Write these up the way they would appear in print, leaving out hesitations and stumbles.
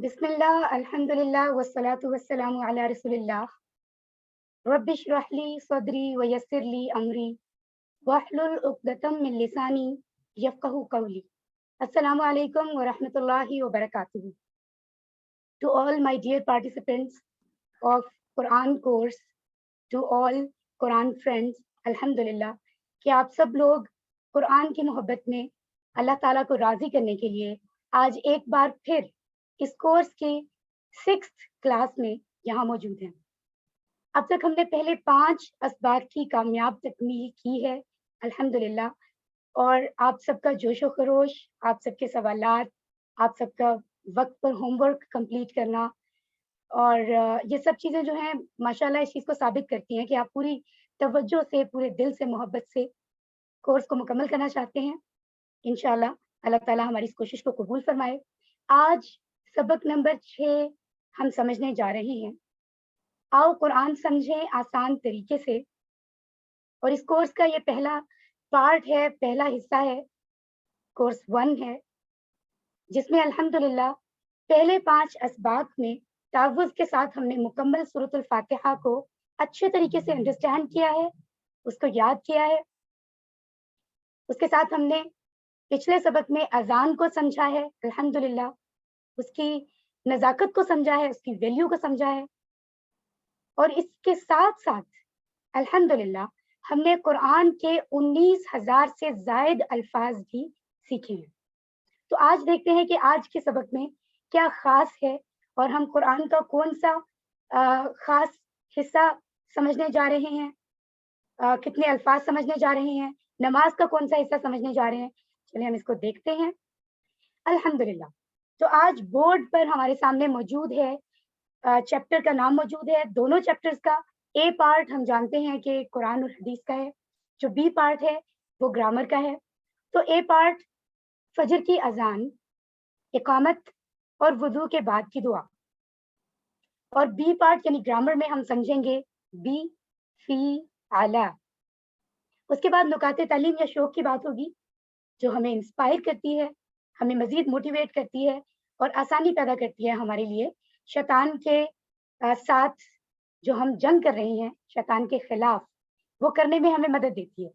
बिस्मिल्लाह अल्हम्दुलिल्लाह वस्सलातु वस्सलामु अला रसूलिल्लाह रब्बि इश्रह ली सदरी व यस्सिर ली अमरी वहलुल उक़दतम मिन लिसानी यफ़क़हू क़ौली। अस्सलामु अलैकुम व रहमतुल्लाहि व बरकातुहू। To all my dear participants of Quran course, to all Quran friends, अल्हम्दुलिल्लाह कि आप सब लोग कुरान की मोहब्बत में अल्लाह ताला को राज़ी करने के लिए आज एक बार फिर इस कोर्स के 6th क्लास में यहाँ मौजूद हैं। अब तक हमने पहले 5 असबाब की कामयाब तकमील की है अल्हम्दुलिल्लाह, और आप सबका जोश व खरोश, आप सबके सवालात, आप सबका वक़्त पर होमवर्क कंप्लीट करना और ये सब चीज़ें जो हैं माशाल्लाह इस चीज़ को साबित करती हैं कि आप पूरी तवज्जो से, पूरे दिल से, मोहब्बत से कोर्स को मुकम्मल करना चाहते हैं। इंशाअल्लाह अल्लाह ताला हमारी इस कोशिश को कबूल फरमाए। आज सबक नंबर 6 हम समझने जा रहे हैं। आओ कुरान समझें आसान तरीके से, और इस कोर्स का ये पहला पार्ट है, पहला हिस्सा है, कोर्स 1 है, जिसमें अल्हम्दुलिल्लाह पहले 5 असबाब में तहफ़्फ़ुज़ के साथ हमने मुकम्मल सूरतुल फ़ातिहा को अच्छे तरीके से अंडरस्टैंड किया है, उसको याद किया है। उसके साथ हमने पिछले सबक में अज़ान को समझा है अल्हम्दुलिल्लाह, उसकी नज़ाकत को समझा है, उसकी वैल्यू को समझा है, और इसके साथ-साथ अल्हम्दुलिल्लाह हमने कुरान के 19,000 से ज़ायद अल्फाज़ भी सीखे हैं। तो आज देखते हैं कि आज के सबक में क्या ख़ास है और हम कुरान का कौन-सा ख़ास हिस्सा समझने जा रहे हैं, कितने अल्फाज़ समझने जा रहे हैं, नमाज़ का कौन-सा हिस्सा समझने जा रहे हैं। चलिए हम इसको देखते हैं। अल्हम्दुलिल्लाह, तो आज बोर्ड पर हमारे सामने मौजूद है, चैप्टर का नाम मौजूद है। दोनों चैप्टर्स का ए पार्ट हम जानते हैं कि कुरान और हदीस का है, जो बी पार्ट है वो ग्रामर का है। तो ए पार्ट फजर की अज़ान, इकामत और वुज़ू के बाद की दुआ, और बी पार्ट यानी ग्रामर में हम समझेंगे बी, फी, आला। उसके बाद नुकाते तालीम या शौक की बात होगी, जो हमें इंस्पायर करती है, हमें मज़ीद मोटिवेट करती है और आसानी पैदा करती है हमारे लिए शैतान के साथ जो हम जंग कर रहे हैं, शैतान के खिलाफ, वो करने में हमें मदद देती है।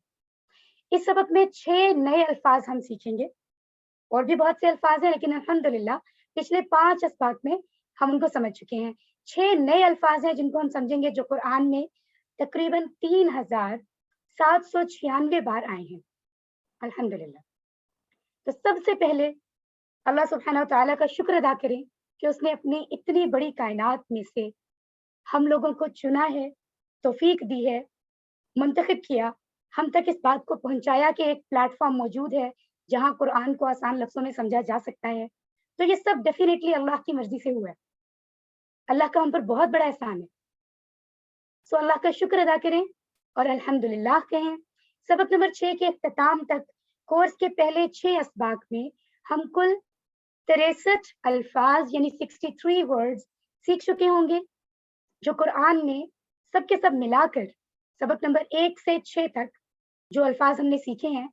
इस सबक में 6 नए अल्फाज़ हम सीखेंगे, और भी बहुत से अल्फाज़ हैं, लेकिन अल्हम्दुलिल्लाह पिछले 5 असबाक में हम उनको समझ चुके हैं। 6 नए अल्फाज़ हैं जिनको हम समझेंगे, जो कुरान में तकरीबन 3,796 बार आए हैं अल्हम्दुलिल्लाह। तो सबसे पहले अल्लाह सुब्हानहू व तआला का शुक्र अदा करें कि उसने अपनी इतनी बड़ी कायनात में से हम लोगों को चुना है, तौफीक दी है, मुंतखब किया, हम तक इस बात को पहुँचाया कि एक प्लेटफ़ॉर्म मौजूद है, जहाँ कुरान को आसान लफ्ज़ों में समझा जा सकता है। तो ये सब डेफ़िनेटली अल्लाह की मर्ज़ी से हुआ है। अल्लाह का हम पर बहुत बड़ा एहसान है। सो अल्लाह का शुक्र अदा करें और अल्हम्दुलिल्लाह कहें। सबक नंबर 6 के इख्तिताम तक कोर्स के पहले 6 असबाक में हम कुल 63 अल्फाज़ यानी 63 वर्ड्स सीख चुके होंगे, जो कुरान में सब के सब मिलाकर सबक नंबर 1 से 6 तक जो अल्फाज़ हमने सीखे हैं,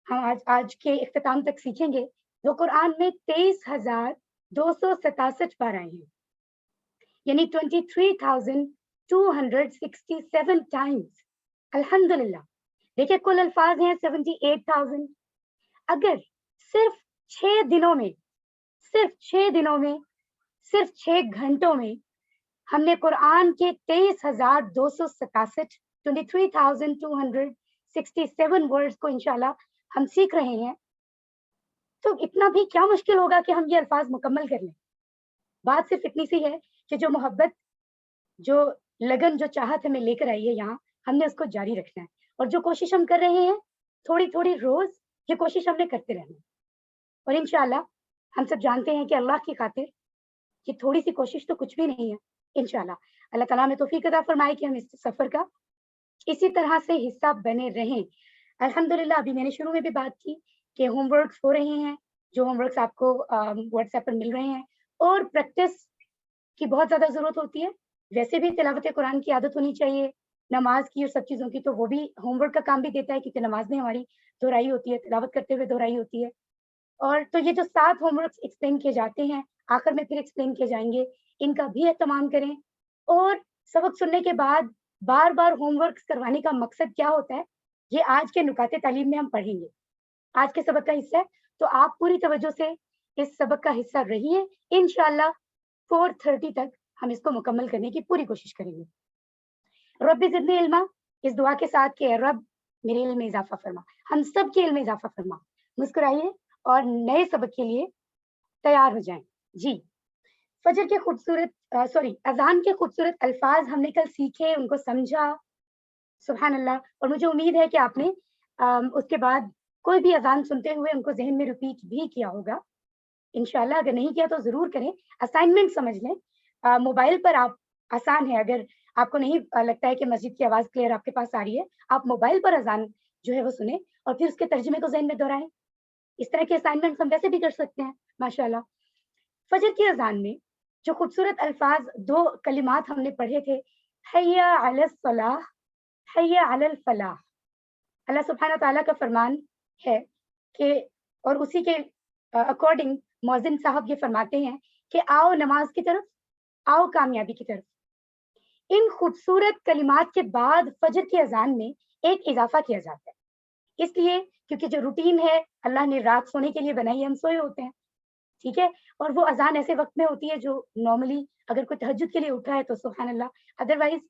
हम आज के इख्तिताम तक सीखेंगे, वो कुरान में 23,267 बार आए हैं, यानी 23,267 टाइम्स। अल्हम्दुलिल्लाह। देखिए कुल अल्फाज़ हैं 78,000। अगर सिर्फ 6 दिनों में, सिर्फ 6 दिनों में, सिर्फ 6 घंटों में हमने कुरान के 23,267 23,267 वर्ड्स को इंशाल्लाह हम सीख रहे हैं, तो इतना भी क्या मुश्किल होगा कि हम ये अल्फाज़ मुकम्मल कर लें। बात सिर्फ इतनी सी है कि जो मोहब्बत, जो लगन, जो चाहत हमें लेकर आई है यहाँ, हमने उसको जारी रखना है, और जो कोशिश हम कर रहे हैं, थोड़ी-थोड़ी रोज़ ये कोशिश हमने करते रहना है, और इंशाल्लाह हम सब जानते हैं कि अल्लाह की खातिर ये थोड़ी-सी कोशिश तो कुछ भी नहीं है। इंशाल्लाह अल्लाह ताला हमें तौफ़ीक अता फ़रमाए कि हम इस सफ़र का इसी तरह से हिस्सा बने रहें। अल्हम्दुलिल्लाह अभी मैंने शुरू में भी बात की कि होमवर्क्स हो रहे हैं, जो होमवर्क्स आपको व्हाट्सएप पर मिल रहे हैं, और प्रैक्टिस की बहुत ज़्यादा ज़रूरत होती है। वैसे भी तिलावत कुरान की आदत होनी चाहिए, नमाज़ की और सब चीज़ों की, तो वो भी होमवर्क का काम भी देता है, क्योंकि नमाज़ में हमारी दोहराई होती है, तिलावत करते हुए दोहराई होती है। और तो ये जो 7 होमवर्क्स एक्सप्लेन किए जाते हैं, آخر میں پھر ایکسپلین کیے جائیں گے، ان کا بھی اہتمام کریں. اور سبق سننے کے بعد بار بار ہوم ورک کروانے کا مقصد کیا ہوتا ہے، یہ آج کے نکات تعلیم میں ہم پڑھیں گے. آج کے سبق کا حصہ ہے، تو آپ پوری توجہ سے اس سبق کا حصہ رہیے. انشاءاللہ 4:30 تک ہم اس کو مکمل کرنے کی پوری کوشش کریں گے. رب زدنی علما، اس دعا کے ساتھ کہ رب میرے علم میں اضافہ فرما، ہم سب کے علم میں اضافہ فرما. مسکرائیے اور نئے سبق کے لیے تیار ہو جائیں. جی، فجر کے خوبصورت اذان کے خوبصورت الفاظ ہم نے کل سیکھے، ان کو سمجھا. سبحان اللہ. اور مجھے امید ہے کہ آپ نے اس کے بعد کوئی بھی اذان سنتے ہوئے ان کو ذہن میں ریپیٹ بھی کیا ہوگا. انشاءاللہ اگر نہیں کیا تو ضرور کریں. اسائنمنٹ سمجھ لیں. موبائل پر آپ آسان ہے، اگر آپ کو نہیں لگتا ہے کہ مسجد کی آواز کلیئر آپ کے پاس آ رہی ہے، آپ موبائل پر اذان جو ہے وہ سنیں اور پھر اس کے ترجمے کو ذہن میں دہرائیں. اس طرح کے اسائنمنٹ ہم ویسے بھی کر سکتے ہیں ماشاءاللہ. فجر کی اذان میں جو خوبصورت الفاظ، 2 کلمات ہم نے پڑھے تھے، حی علی الصلاح، حی علی الفلاح. اللہ سبحانہ تعالیٰ کا فرمان ہے کہ، اور اسی کے اکارڈنگ مؤذن صاحب یہ فرماتے ہیں کہ آؤ نماز کی طرف، آؤ کامیابی کی طرف. ان خوبصورت کلمات کے بعد فجر کی اذان میں ایک اضافہ کیا جاتا ہے، اس لیے کیونکہ جو روٹین ہے اللہ نے رات سونے کے لیے بنائی ہے، ہم سوئے ہوتے ہیں، ٹھیک ہے. اور وہ اذان ایسے وقت میں ہوتی ہے جو نارملی اگر کوئی تہجد کے لیے اٹھا ہے تو سبحان اللہ، ادروائز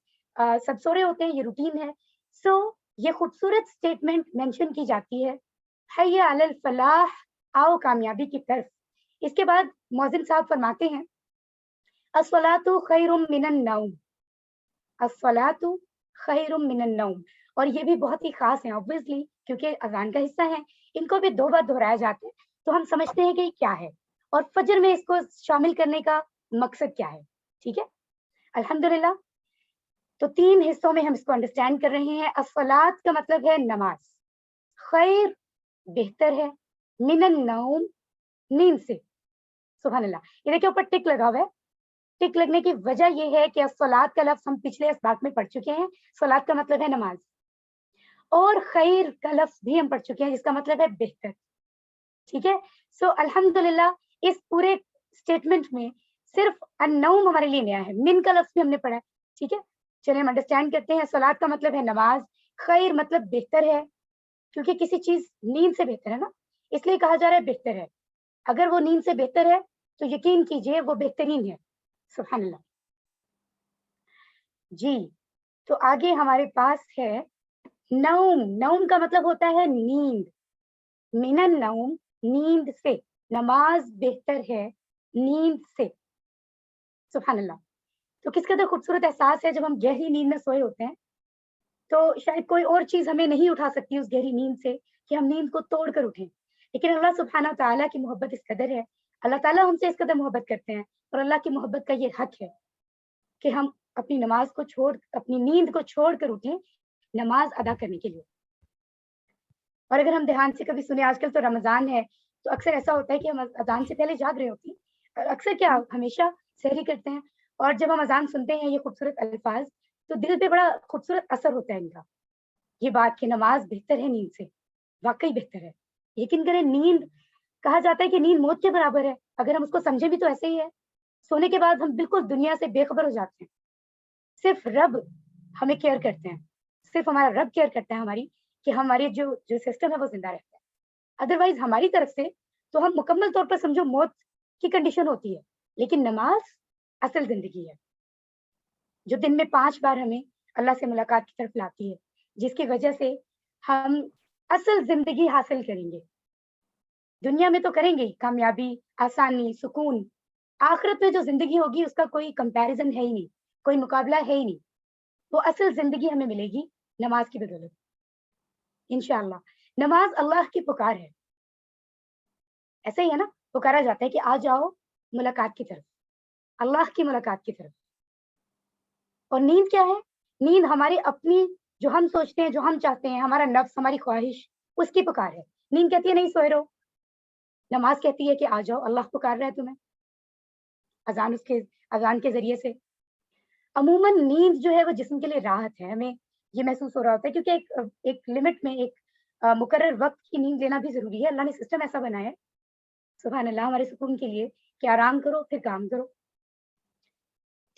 سب سو رہے ہوتے ہیں، یہ روٹین ہے. سو یہ خوبصورت اسٹیٹمنٹ مینشن کی جاتی ہے، حی علی الفلاح، آؤ کامیابی کی طرف. اس کے بعد مؤذن صاحب فرماتے ہیں الصلاۃ خیر من النوم، الصلاۃ خیر من النوم. اور یہ بھی بہت ہی خاص ہیں obviously کیونکہ اذان کا حصہ ہیں، ان کو بھی 2 بار دہرایا جاتا ہے تو ہم سمجھتے ہیں کہ یہ کیا ہے اور فجر میں اس کو شامل کرنے کا مقصد کیا ہے. ٹھیک ہے، الحمدللہ. تو 3 حصوں میں ہم اس کو انڈرسٹینڈ کر رہے ہیں. الصلاۃ کا مطلب ہے نماز، خیر بہتر ہے، من النوم نیند سے. سبحان اللہ. یہ دیکھیں اوپر ٹک لگا ہوا ہے. ٹک لگنے کی وجہ یہ ہے کہ الصلاۃ کا لفظ ہم پچھلے اسباق میں پڑھ چکے ہیں. صلاۃ کا مطلب ہے نماز، اور خیر کا لفظ بھی ہم پڑھ چکے ہیں جس کا مطلب ہے بہتر. ٹھیک ہے. سو الحمدللہ اس پورے اسٹیٹمنٹ میں صرف النوم ہمارے لیے نیا ہے، من کا لفظ بھی ہم نے پڑھا ہے. ٹھیک ہے، چلیے ہم انڈرسٹینڈ کرتے ہیں. صلاۃ کا مطلب ہے نماز، خیر مطلب بہتر ہے، کیونکہ کسی چیز نیند سے بہتر ہے نا، اس لیے کہا جا رہا ہے بہتر ہے. اگر وہ نیند سے بہتر ہے تو یقین کیجئے وہ بہترین ہے. سبحان اللہ. جی، تو آگے ہمارے پاس ہے نوم. نوم کا مطلب ہوتا ہے نیند. من النوم نیند سے، نماز بہتر ہے نیند سے. سبحان اللہ. تو کس قدر خوبصورت احساس ہے جب ہم گہری نیند میں سوئے ہوتے ہیں تو شاید کوئی اور چیز ہمیں نہیں اٹھا سکتی اس گہری نیند سے کہ ہم نیند کو توڑ کر اٹھیں. لیکن اللہ سبحانہ تعالیٰ کی محبت اس قدر ہے، اللہ تعالیٰ ہم سے اس قدر محبت کرتے ہیں، اور اللہ کی محبت کا یہ حق ہے کہ ہم اپنی نماز کو چھوڑ، اپنی نیند کو چھوڑ کر اٹھیں نماز ادا کرنے کے لیے. اور اگر ہم دھیان سے کبھی سنیں، آج کل تو رمضان ہے تو اکثر ایسا ہوتا ہے کہ ہم اذان سے پہلے جاگ رہے ہوتے ہیں، اکثر کیا ہمیشہ سحری کرتے ہیں، اور جب ہم اذان سنتے ہیں یہ خوبصورت الفاظ تو دل پہ بڑا خوبصورت اثر ہوتا ہے ان کا. یہ بات کہ نماز بہتر ہے نیند سے، واقعی بہتر ہے. یقین کریں، نیند کہا جاتا ہے کہ نیند موت کے برابر ہے. اگر ہم اس کو سمجھے بھی تو ایسے ہی ہے. سونے کے بعد ہم بالکل دنیا سے بے خبر ہو جاتے ہیں، صرف رب ہمیں کیئر کرتے ہیں، صرف ہمارا رب کیئر کرتا ہے ہماری، کہ ہماری جو سسٹم ہے وہ زندہ رہتا ہے. ادروائز ہماری طرف سے تو ہم مکمل طور پر سمجھو موت کی کنڈیشن ہوتی ہے. لیکن نماز اصل زندگی ہے جو دن میں 5 بار ہمیں اللہ سے ملاقات کی طرف لاتی ہے، جس کی وجہ سے ہم اصل زندگی حاصل کریں گے. دنیا میں تو کریں گے کامیابی، آسانی، سکون. آخرت میں جو زندگی ہوگی اس کا کوئی کمپیریزن ہے ہی نہیں، کوئی مقابلہ ہے ہی نہیں. وہ اصل زندگی ہمیں ملے گی نماز کی بدولت انشاءاللہ. نماز اللہ کی پکار ہے، ایسا ہی ہے نا، پکارا جاتا ہے کہ آ جاؤ ملاقات کی طرف، اللہ کی ملاقات کی طرف. اور نیند کیا ہے؟ نیند ہماری اپنی، جو ہم سوچتے ہیں، جو ہم چاہتے ہیں، ہمارا نفس، ہماری خواہش، اس کی پکار ہے. نیند کہتی ہے نہیں سوئے رہو، نماز کہتی ہے کہ آ جاؤ اللہ پکار رہا ہے تمہیں، اذان کے ذریعے سے. عموماً نیند جو ہے وہ جسم کے لیے راحت ہے. ہمیں یہ محسوس ہو رہا ہوتا ہے کیونکہ ایک لمٹ میں، ایک مقرر وقت کی نیند لینا بھی ضروری ہے. اللہ نے سسٹم ایسا بنایا ہے سبحان اللہ ہمارے سکون کے لیے کہ آرام کرو پھر کام کرو.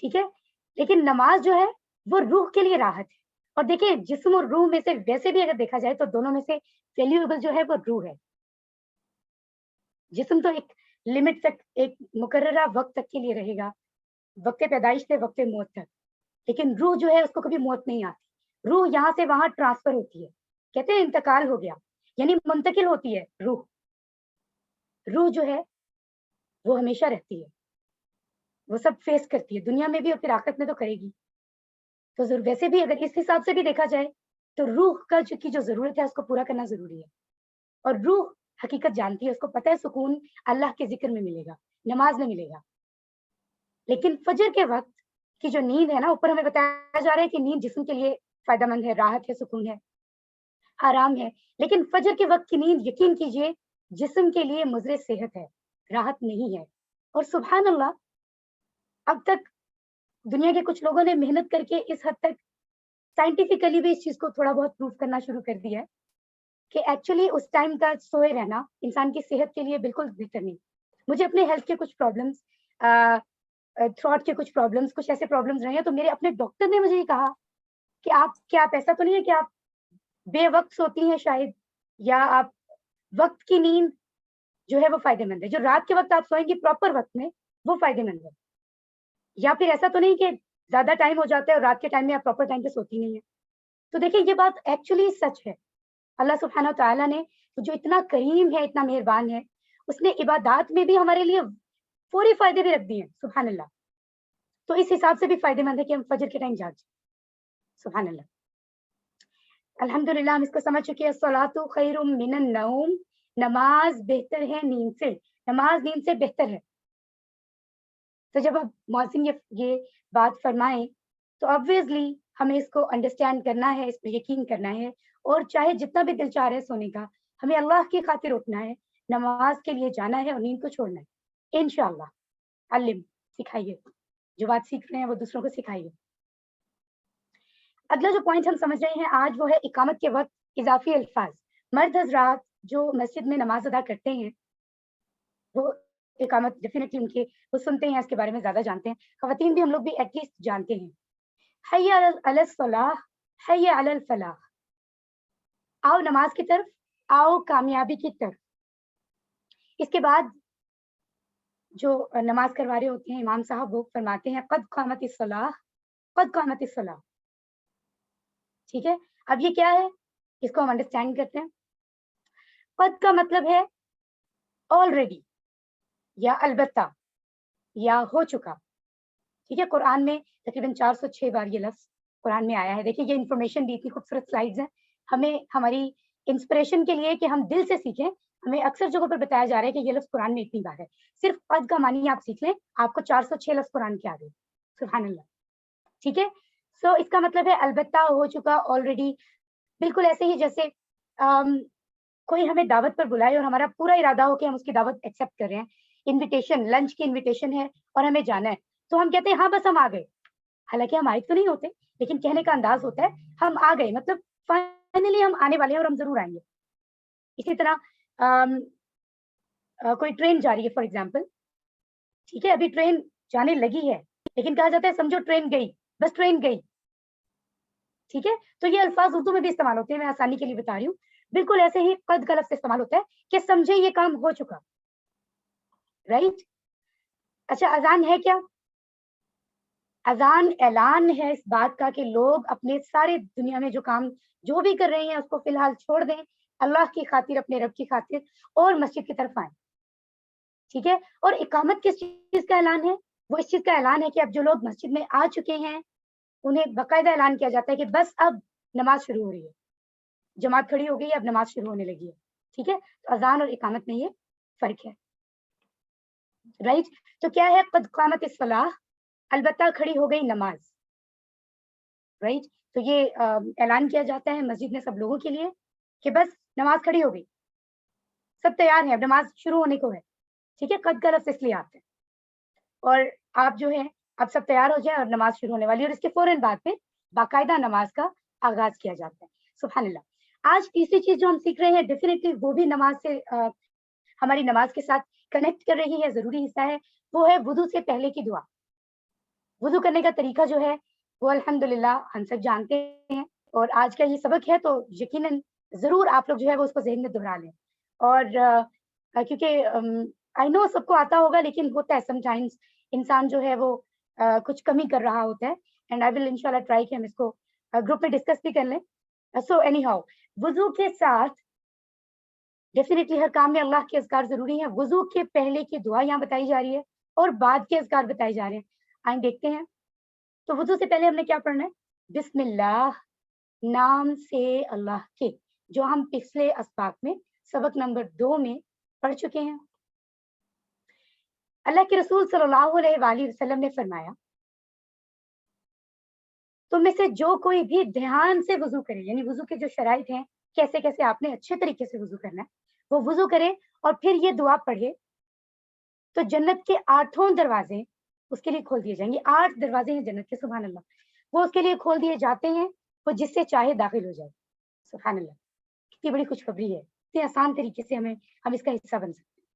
ٹھیک ہے, لیکن نماز جو ہے وہ روح کے لیے راحت ہے. اور دیکھیں جسم اور روح میں سے ویسے بھی اگر دیکھا جائے تو دونوں میں سے ویلیویبل جو ہے وہ روح ہے. جسم تو ایک لمٹ تک, ایک مقررہ وقت تک کے لیے رہے گا, وقت پیدائش سے وقت موت تک, لیکن روح جو ہے اس کو کبھی موت نہیں آتی. روح یہاں سے وہاں ٹرانسفر ہوتی ہے, کہتے ہیں انتقال ہو گیا, یعنی منتقل ہوتی ہے روح. روح جو ہے وہ ہمیشہ رہتی ہے, وہ سب فیس کرتی ہے دنیا میں بھی اور پھر آخرت میں تو کرے گی. تو ویسے بھی اگر اس حساب سے بھی دیکھا جائے تو روح کا جو ضرورت ہے اس کو پورا کرنا ضروری ہے. اور روح حقیقت جانتی ہے, اس کو پتہ ہے سکون اللہ کے ذکر میں ملے گا, نماز میں ملے گا. لیکن فجر کے وقت کی جو نیند ہے نا, اوپر ہمیں بتایا جا رہا ہے کہ نیند جسم کے لیے فائدہ مند ہے, راحت ہے, سکون ہے, آرام ہے. لیکن فجر کے وقت کی نیند یقین کیجئے جسم کے لیے مضر صحت ہے, راحت نہیں ہے. اور سبحان اللہ, اب تک دنیا کے کچھ لوگوں نے محنت کر کے اس حد تک سائنٹیفکلی بھی اس چیز کو تھوڑا بہت پروف کرنا شروع کر دیا ہے کہ ایکچولی اس ٹائم کا سوئے رہنا انسان کی صحت کے لیے بالکل بہتر نہیں. مجھے اپنے ہیلتھ کے کچھ پرابلمس, تھراٹ کے کچھ پرابلمس, کچھ ایسے پرابلمس رہے ہیں, تو میرے اپنے ڈاکٹر نے مجھے یہ کہا کہ آپ ایسا تو نہیں ہے کہ آپ بے وقت سوتی ہیں شاید, یا آپ وقت کی نیند جو ہے وہ فائدے مند ہے, جو رات کے وقت آپ سوئیں گی پراپر وقت میں وہ فائدے مند ہے, یا پھر ایسا تو نہیں کہ زیادہ ٹائم ہو جاتا ہے اور رات کے ٹائم میں آپ پراپر ٹائم پہ سوتی نہیں ہے. تو دیکھیں یہ بات ایکچولی سچ ہے. اللہ سبحانہ و تعالیٰ نے جو اتنا کریم ہے, اتنا مہربان ہے, اس نے عبادات میں بھی ہمارے لیے فوری فائدے بھی رکھ دیے ہیں. سبحان اللہ. تو اس حساب سے بھی فائدے مند ہے کہ ہم فجر کے ٹائم جاگ جائیں. سبحان اللہ. الحمدللہ ہم اس کو سمجھ چکے ہیں. الصلاۃ خیر من النوم, نماز بہتر ہے نیند سے, نماز نیند سے بہتر ہے. تو جب اب مؤذن یہ بات فرمائیں تو obviously ہمیں اس کو انڈرسٹینڈ کرنا ہے, اس پہ یقین کرنا ہے, اور چاہے جتنا بھی دل چاہ رہا ہے سونے کا, ہمیں اللہ کی خاطر اٹھنا ہے, نماز کے لیے جانا ہے اور نیند کو چھوڑنا ہے. انشاءاللہ. علم سکھائیے, جو بات سیکھ رہے ہیں وہ دوسروں کو سکھائیے. اگلا جو پوائنٹ ہم سمجھ رہے ہیں آج وہ ہے اقامت کے وقت اضافی الفاظ. مرد حضرات جو مسجد میں نماز ادا کرتے ہیں وہ اقامت ڈیفینیٹلی ان کے وہ سنتے ہیں, اس کے بارے میں زیادہ جانتے ہیں. خواتین بھی ہم لوگ بھی ایٹ لیسٹ جانتے ہیں. حی علی الصلاح, حی علی الفلاح, آؤ نماز کی طرف, آؤ کامیابی کی طرف. اس کے بعد جو نماز کروا رہے ہوتے ہیں امام صاحب, وہ فرماتے ہیں قد قامت الصلاح, قد قامت الصلاح. ٹھیک ہے, اب یہ کیا ہے اس کو ہم انڈرسٹینڈ کرتے ہیں. قد کا مطلب ہے آلریڈی, یا البتہ, یا ہو چکا. ٹھیک ہے, قرآن میں تقریباً 406 بار یہ لفظ قرآن میں آیا ہے. دیکھیے یہ انفارمیشن بھی اتنی خوبصورت سلائیڈز ہیں, ہمیں ہماری انسپریشن کے لیے کہ ہم دل سے سیکھیں. ہمیں اکثر جگہوں پر بتایا جا رہا ہے کہ یہ لفظ قرآن میں اتنی بار ہے. صرف قد کا معنی آپ سیکھ لیں, آپ کو 406 لفظ قرآن کے آ گئے. سبحان اللہ. ٹھیک ہے, سو اس کا مطلب ہے البتہ, ہو چکا, آلریڈی. بالکل ایسے ہی جیسے کوئی ہمیں دعوت پر بلائے اور ہمارا پورا ارادہ ہو کہ ہم اس کی دعوت ایکسیپٹ کر رہے ہیں. انویٹیشن, لنچ کی انویٹیشن ہے اور ہمیں جانا ہے, تو ہم کہتے ہیں ہاں بس ہم آ گئے. حالانکہ ہم آئے تو نہیں ہوتے, لیکن کہنے کا انداز ہوتا ہے ہم آ گئے, مطلب فائنلی ہم آنے والے ہیں اور ہم ضرور آئیں گے. اسی طرح کوئی ٹرین جا رہی ہے فار ایگزامپل, ٹھیک ہے, ابھی ٹرین جانے لگی ہے, لیکن کہا جاتا ہے سمجھو ٹرین گئی, بس ٹرین گئی. ٹھیک ہے, تو یہ الفاظ اردو میں بھی استعمال ہوتے ہیں, میں آسانی کے لیے بتا رہی ہوں. بالکل ایسے ہی قد کا لفظ استعمال ہوتا ہے کہ سمجھے یہ کام ہو چکا. رائٹ. اچھا, اذان ہے کیا؟ اذان اعلان ہے اس بات کا کہ لوگ اپنے سارے دنیا میں جو کام جو بھی کر رہے ہیں اس کو فی الحال چھوڑ دیں, اللہ کی خاطر, اپنے رب کی خاطر, اور مسجد کی طرف آئیں. ٹھیک ہے, اور اقامت کس چیز کا اعلان ہے؟ وہ اس چیز کا اعلان ہے کہ اب جو لوگ مسجد میں آ چکے ہیں انہیں باقاعدہ اعلان کیا جاتا ہے کہ بس اب نماز شروع ہو رہی ہے, جماعت کھڑی ہو گئی ہے, اب نماز شروع ہونے لگی ہے. ٹھیک ہے, تو اذان اور اقامت میں یہ فرق ہے. رائٹ. تو کیا ہے قد قامت الصلاح, البتہ کھڑی ہو گئی نماز. رائٹ. تو یہ اعلان کیا جاتا ہے مسجد میں سب لوگوں کے لیے کہ بس نماز کھڑی ہو گئی, سب تیار ہیں, اب نماز شروع ہونے کو ہے. ٹھیک ہے, قد کا لفظ اس لیے آتا ہے. اور آپ جو ہے اب سب تیار ہو جائیں اور نماز شروع ہونے والی ہے, اور اس کے فوراً بعد پہ باقاعدہ نماز کا آغاز کیا جاتا ہے. سبحان اللہ. آج تیسری چیز جو ہم سیکھ رہے ہیں ڈیفینیٹلی وہ بھی نماز سے ہماری نماز کے ساتھ کنیکٹ کر رہی ہے، ضروری حصہ ہے، وہ ہے وضو سے پہلے کی دعا. وضو کرنے کا طریقہ جو ہے وہ الحمدللہ ہم سب جانتے ہیں، اور آج کا یہ سبق ہے تو یقیناً ضرور آپ لوگ جو ہے وہ اس کو ذہن میں دہرا لیں. اور کیونکہ آئی نو سب کو آتا ہوگا، لیکن ہوتا ہے سم ٹائمس انسان جو ہے وہ کچھ کمی کر رہا ہوتا ہے. اینڈ آئی ول انشاءاللہ ٹرائی کہ ہم اس کو گروپ میں ڈسکس بھی کر لیں. سو اینی ہاؤ، وضو کے ساتھ ڈیفینیٹلی ہر کام میں اللہ کے اذکار ضروری ہیں. وضو کے پہلے کی دعا یہاں بتائی جا رہی ہے اور بعد کے اذکار بتائے جا رہے ہیں. آئیں دیکھتے ہیں. تو وضو سے پہلے ہم نے کیا پڑھنا ہے؟ بسم اللہ، نام سے اللہ کے، جو ہم پچھلے اسباق میں سبق نمبر 2 میں پڑھ چکے ہیں. اللہ کے رسول صلی اللہ علیہ وآلہ وسلم نے فرمایا، تم میں سے جو کوئی بھی دھیان سے وضو کرے، یعنی وضو کے جو شرائط ہیں کیسے کیسے آپ نے اچھے طریقے سے وضو کرنا ہے، وہ وضو کرے اور پھر یہ دعا پڑھے تو جنت کے 8 دروازے اس کے لیے کھول دیے جائیں گے. 8 دروازے ہیں جنت کے، سبحان اللہ، وہ اس کے لیے کھول دیے جاتے ہیں، وہ جس سے چاہے داخل ہو جائے. سبحان اللہ، کتنی بڑی خوشخبری ہے، اتنے آسان طریقے سے ہم اس کا حصہ بن سکتے ہیں.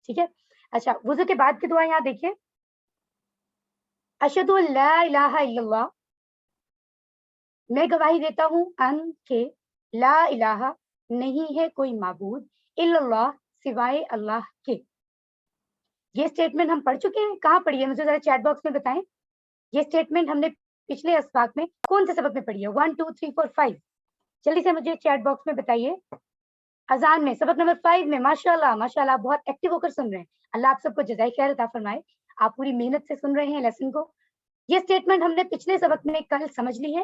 ٹھیک ہے. اچھا، وضو کے بعد کی دعا یہاں دیکھیے، اشہد ان لا الہ الا اللہ، میں گواہی دیتا ہوں ان کہ لا الہ، نہیں ہے کوئی معبود، الا اللہ، سوائے اللہ کے. یہ اسٹیٹمنٹ ہم پڑھ چکے ہیں. کہاں پڑھی ہے؟ مجھے ذرا چیٹ باکس میں بتائیں. یہ اسٹیٹمنٹ ہم نے پچھلے اسباق میں کون سے سبق میں پڑھی ہے؟ 1 2 3 4 5. جلدی سے مجھے چیٹ باکس میں بتائیے. اذان میں، سبق نمبر 5 میں. ماشاءاللہ ماشاءاللہ، بہت ایکٹیو ہو کر سن رہے ہیں. اللہ آپ سب کو جزائے خیر عطا فرمائے، آپ پوری محنت سے سن رہے ہیں لیسن کو. یہ اسٹیٹمنٹ ہم نے پچھلے سبق میں کل سمجھ لی ہے،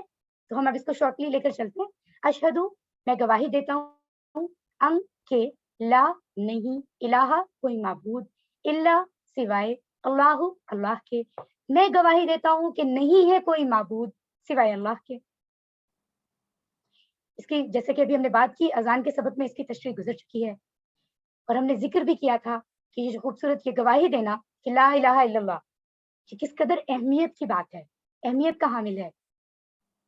تو ہم اب اس کو شارٹلی لے کر چلتے ہیں. اشہدو، میں گواہی دیتا ہوں، ان کہ لا، نہیں، الہ، کوئی معبود، الا، سوائے، اللہ، اللہ کے، میں گواہی دیتا ہوں کہ نہیں ہے کوئی معبود سوائے اللہ کے. اس کی جیسے کہ ابھی ہم نے بات کی، اذان کے سبق میں اس کی تشریح گزر چکی ہے، اور ہم نے ذکر بھی کیا تھا کہ یہ جو خوبصورت یہ گواہی دینا کہ لا الہ الا اللہ، یہ کس قدر اہمیت کی بات ہے، اہمیت کا حامل ہے.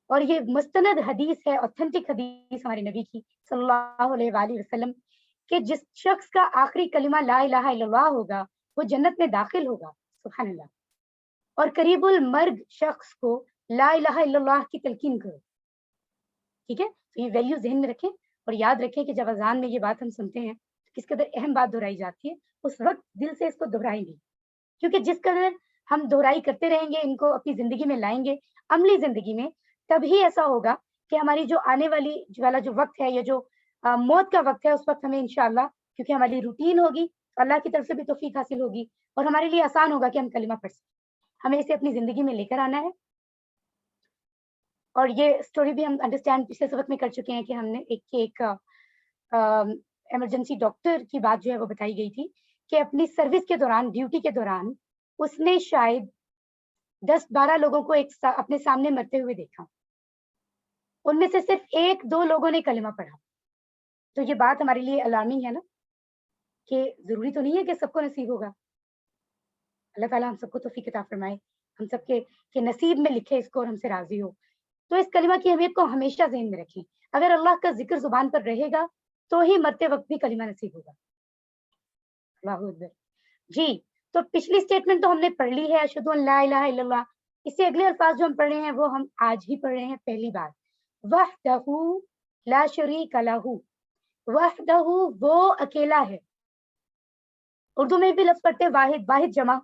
اور یہ مستند حدیث ہے، اوتھینٹک حدیث ہمارے نبی کی صلی اللہ علیہ وآلہ وسلم، کہ جس شخص کا آخری کلمہ لا الہ الا اللہ ہوگا وہ جنت میں داخل ہوگا. سبحان اللہ. اور قریب المرگ شخص کو لا الہ الا اللہ کی تلقین کرو. ٹھیک ہے. تو یہ ویلیو ذہن میں رکھیں اور یاد رکھیں کہ جب اذان میں یہ بات ہم سنتے ہیں تو کس قدر اہم بات دہرائی جاتی ہے، اس وقت دل سے اس کو دہرائیں گے، کیونکہ جس قدر ہم دہرائی کرتے رہیں گے، ان کو اپنی زندگی میں لائیں گے، عملی زندگی میں، تبھی ایسا ہوگا کہ ہماری جو آنے والا جو وقت ہے، یا جو موت کا وقت ہے، اس وقت ہمیں انشاءاللہ، کیونکہ ہماری روٹین ہوگی، اللہ کی طرف سے بھی توفیق حاصل ہوگی، اور ہمارے لیے آسان ہوگا کہ ہم کلمہ پڑھ سکیں. ہمیں اسے اپنی زندگی میں لے کر آنا ہے. اور یہ اسٹوری بھی ہم انڈرسٹینڈ پچھلے سبق میں کر چکے ہیں کہ ہم نے ایک ایمرجنسی ڈاکٹر کی بات جو ہے وہ بتائی گئی تھی کہ اپنی سروس کے دوران، ڈیوٹی کے دوران، اس نے شاید 10-12 لوگوں کو اپنے سامنے مرتے ہوئے دیکھا. ان میں سے صرف 1-2 لوگوں نے کلمہ پڑھا. تو یہ بات ہمارے لیے الارمنگ ہے نا، کہ ضروری تو نہیں ہے کہ سب کو نصیب ہوگا. اللہ تعالیٰ ہم سب کو توفیق عطا فرمائے، ہم سب کے نصیب میں لکھے اس کو اور ہم سے راضی ہو. تو اس کلمہ کی اہمیت کو ہمیشہ ذہن میں رکھیں. اگر اللہ کا ذکر زبان پر رہے گا تو ہی مرتے وقت بھی کلمہ نصیب ہوگا. اللہ اکبر. جی، تو پچھلی اسٹیٹمنٹ تو ہم نے پڑھ لی ہے، اشہد ان لا الہ الا اللہ. اس سے اگلے الفاظ جو ہم پڑھ رہے ہیں وہ ہم آج ہی پڑھ رہے ہیں. پہلی بار، وحدہ لا شریک لہ، وحدہ، وہ اکیلا ہے. اردو میں بھی لفظ پڑھتے ہیں واحد، واحد جمع،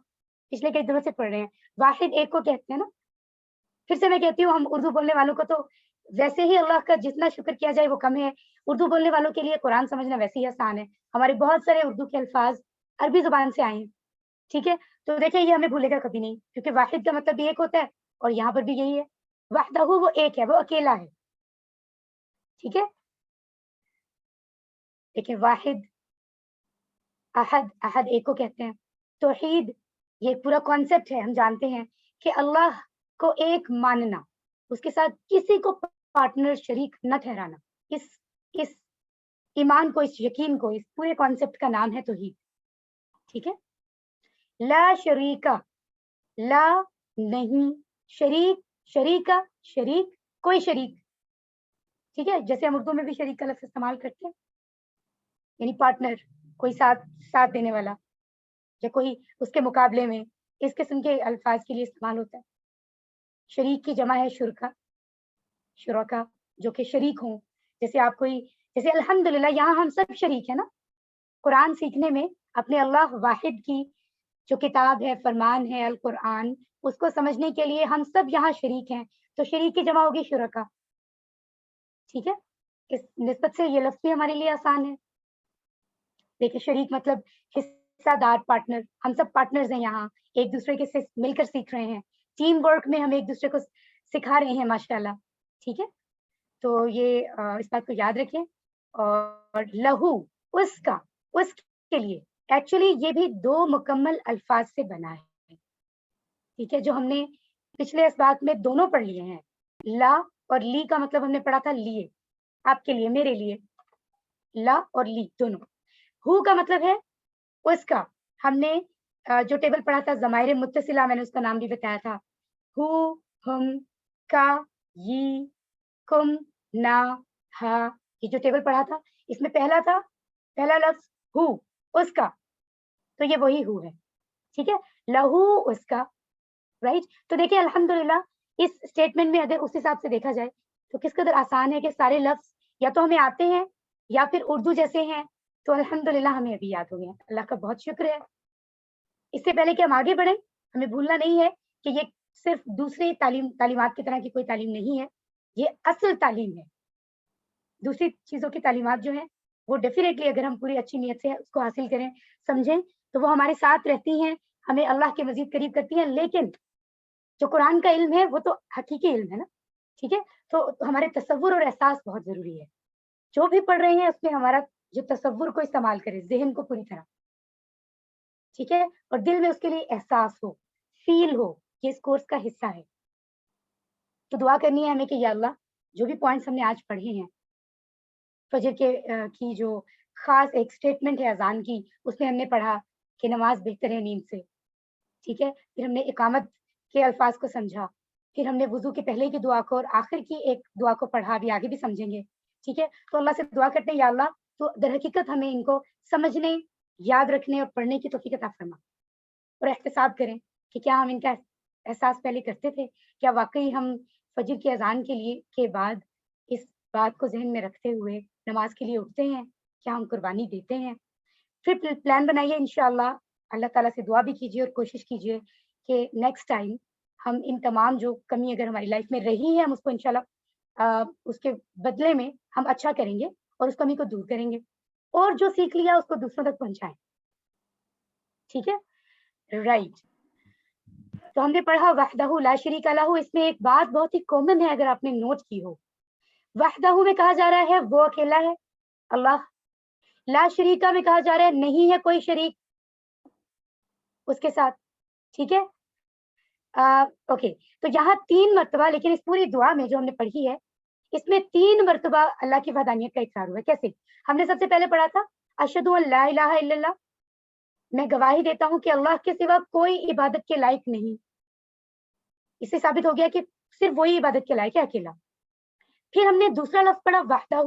پچھلے کئی دنوں سے پڑھ رہے ہیں. واحد ایک کو کہتے ہیں نا. پھر سے میں کہتی ہوں، ہم اردو بولنے والوں کو تو ویسے ہی اللہ کا جتنا شکر کیا جائے وہ کم ہے. اردو بولنے والوں کے لیے قرآن سمجھنا ویسے ہی آسان ہے. ہمارے بہت سارے اردو کے الفاظ عربی زبان سے آئے ہیں. ٹھیک ہے. تو دیکھیں یہ ہمیں بھولے گا کبھی نہیں، کیونکہ واحد کا مطلب بھی ایک ہوتا ہے، اور یہاں پر بھی یہی ہے. وحدہ، وہ ایک ہے، وہ اکیلا ہے. ٹھیک ہے. دیکھیں، واحد، احد، احد ایک کو کہتے ہیں. توحید، یہ پورا کانسیپٹ ہے، ہم جانتے ہیں کہ اللہ کو ایک ماننا، اس کے ساتھ کسی کو پارٹنر، شریک نہ ٹھہرانا. اس ایمان کو، اس یقین کو، اس پورے کانسیپٹ کا نام ہے توحید. ٹھیک ہے. لا شریکہ، لا نہیں، شریک، شریکہ، شریک، کوئی شریک. ٹھیک ہے. جیسے ہم اردو میں بھی شریک کا لفظ استعمال کرتے ہیں، یعنی پارٹنر، کوئی ساتھ دینے والا. یا کوئی اس کے مقابلے میں اس قسم کے الفاظ کے لیے استعمال ہوتا ہے. شریک کی جمع ہے شرکا، شرکا جو کہ شریک ہوں. جیسے آپ کوئی، جیسے الحمدللہ یہاں ہم سب شریک ہیں نا قرآن سیکھنے میں، اپنے اللہ واحد کی جو کتاب ہے، فرمان ہے القرآن، اس کو سمجھنے کے لیے ہم سب یہاں شریک ہیں. تو شریک کی جمع ہوگی شرکا. ٹھیک ہے، اس نسبت سے یہ لفظ بھی ہمارے لیے آسان ہے. دیکھیں شریک مطلب حصہ دار، پارٹنر. ہم سب پارٹنرز ہیں یہاں، ایک دوسرے کے سے مل کر سیکھ رہے ہیں. ٹیم ورک میں ہم ایک دوسرے کو سکھا رہے ہیں ماشاءاللہ. ٹھیک ہے، تو یہ اس بات کو یاد رکھیں. اور لہو، اس کا، اس کے لیے، ایکچولی یہ بھی دو مکمل الفاظ سے بنا ہے. ٹھیک ہے، جو ہم نے پچھلے اسباق میں دونوں پڑھ لیے ہیں. لا اور لی کا مطلب ہم نے پڑھا تھا لیے، آپ کے لیے، میرے لیے. لا اور لی دونوں. ہو کا مطلب ہے اس کا. ہم نے جو ٹیبل پڑھا تھا ضمائر متصلہ، میں نے اس کا نام بھی بتایا تھا. ہو، ہم، کا، یہ، کم، نا، ہا. یہ جو ٹیبل پڑھا تھا اس میں پہلا لفظ ہو، اس کا، تو یہ وہی ہو ہے. ٹھیک ہے، لہو اس کا. رائٹ. تو دیکھیں الحمدللہ اس اسٹیٹمنٹ میں اگر اس حساب سے دیکھا جائے تو کس قدر آسان ہے کہ سارے لفظ یا تو ہمیں آتے ہیں یا پھر اردو جیسے ہیں. تو الحمدللہ ہمیں ابھی یاد ہو گیا، اللہ کا بہت شکر ہے. اس سے پہلے کہ ہم آگے بڑھیں، ہمیں بھولنا نہیں ہے کہ یہ صرف دوسری تعلیمات کی طرح کی کوئی تعلیم نہیں ہے، یہ اصل تعلیم ہے. دوسری چیزوں کی تعلیمات جو ہیں وہ ڈیفینیٹلی اگر ہم پوری اچھی نیت سے اس کو حاصل کریں، سمجھیں، تو وہ ہمارے ساتھ رہتی ہیں، ہمیں اللہ کے مزید قریب کرتی ہیں. لیکن جو قرآن کا علم ہے وہ تو حقیقی علم ہے نا. ٹھیک ہے، تو ہمارے تصور اور احساس بہت ضروری ہے. جو بھی پڑھ رہے ہیں اس میں ہمارا جو تصور کو استعمال کرے، ذہن کو پوری طرح. ٹھیک ہے، اور دل میں اس کے لیے احساس ہو، فیل ہو، یہ اس کورس کا حصہ ہے. تو دعا کرنی ہے ہمیں کہ یا اللہ جو بھی پوائنٹس ہم نے آج پڑھے ہیں، فجر کے کی جو خاص ایک اسٹیٹمنٹ ہے اذان کی، اس میں ہم نے پڑھا کہ نماز بہتر ہے نیند سے. ٹھیک ہے، پھر ہم نے اقامت کے الفاظ کو سمجھا، پھر ہم نے وضو کے پہلے کی دعا کو اور آخر کی ایک دعا کو پڑھا، بھی آگے بھی سمجھیں گے. ٹھیک ہے، تو اللہ سے دعا کرتے ہیں یا اللہ تو در حقیقت ہمیں ان کو سمجھنے، یاد رکھنے اور پڑھنے کی توفیق عطا فرما، اور احتساب کریں کہ کیا ہم ان کا احساس پہلے کرتے تھے، کیا واقعی ہم فجر کی اذان کے لیے کے بعد اس بات کو ذہن میں رکھتے ہوئے نماز کے لیے اٹھتے ہیں، کیا ہم قربانی دیتے ہیں. پھر پلان بنائیے انشاءاللہ، اللہ تعالیٰ سے دعا بھی کیجیے اور کوشش کیجیے کہ نیکسٹ ٹائم ہم ان تمام جو کمی اگر ہماری لائف میں رہی ہے، ہم اس کو انشاءاللہ اس کے بدلے میں ہم اچھا کریں گے اور اس کمی کو دور کریں گے، اور جو سیکھ لیا اس کو دوسروں تک پہنچائیں. ٹھیک ہے، رائٹ. تو ہم نے پڑھا وحدہ لا شریک لہ. اس میں ایک بات بہت ہی کامن ہے اگر آپ نے نوٹ کی ہو، وحدہ میں کہا جا رہا ہے وہ اکیلا ہے اللہ. لا شریکہ میں کہا جا رہا ہے نہیں ہے کوئی شریک اس کے ساتھ. ٹھیک ہے، اوکے. تو یہاں 3 مرتبہ، لیکن اس پوری دعا میں جو ہم نے پڑھی ہے اس میں 3 مرتبہ اللہ کی وحدانیت کا اقرار ہوا ہے. کیسے؟ ہم نے سب سے پہلے پڑھا تھا اشہد ان لا الہ الا اللہ، میں گواہی دیتا ہوں کہ اللہ کے سوا کوئی عبادت کے لائق نہیں. اس سے ثابت ہو گیا کہ صرف وہی عبادت کے لائق ہے، اکیلا. پھر ہم نے دوسرا لفظ پڑھا وحدہ،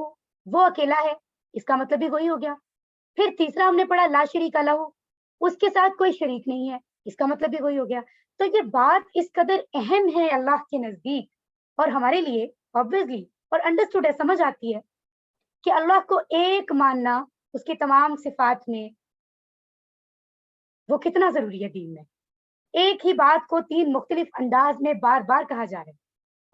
وہ اکیلا ہے، اس کا مطلب بھی وہی ہو گیا. پھر تیسرا ہم نے پڑھا لا شریک لہ، اس کے ساتھ کوئی شریک نہیں ہے، اس کا مطلب بھی وہی ہو گیا. تو یہ بات اس قدر اہم ہے اللہ کے نزدیک اور ہمارے لیے obviously اور انڈرسٹوڈ ہے، سمجھ آتی ہے کہ اللہ کو ایک ماننا اس کی تمام صفات میں وہ کتنا ضروری ہے دین میں. ایک ہی بات کو 3 مختلف انداز میں بار بار کہا جا رہا ہے،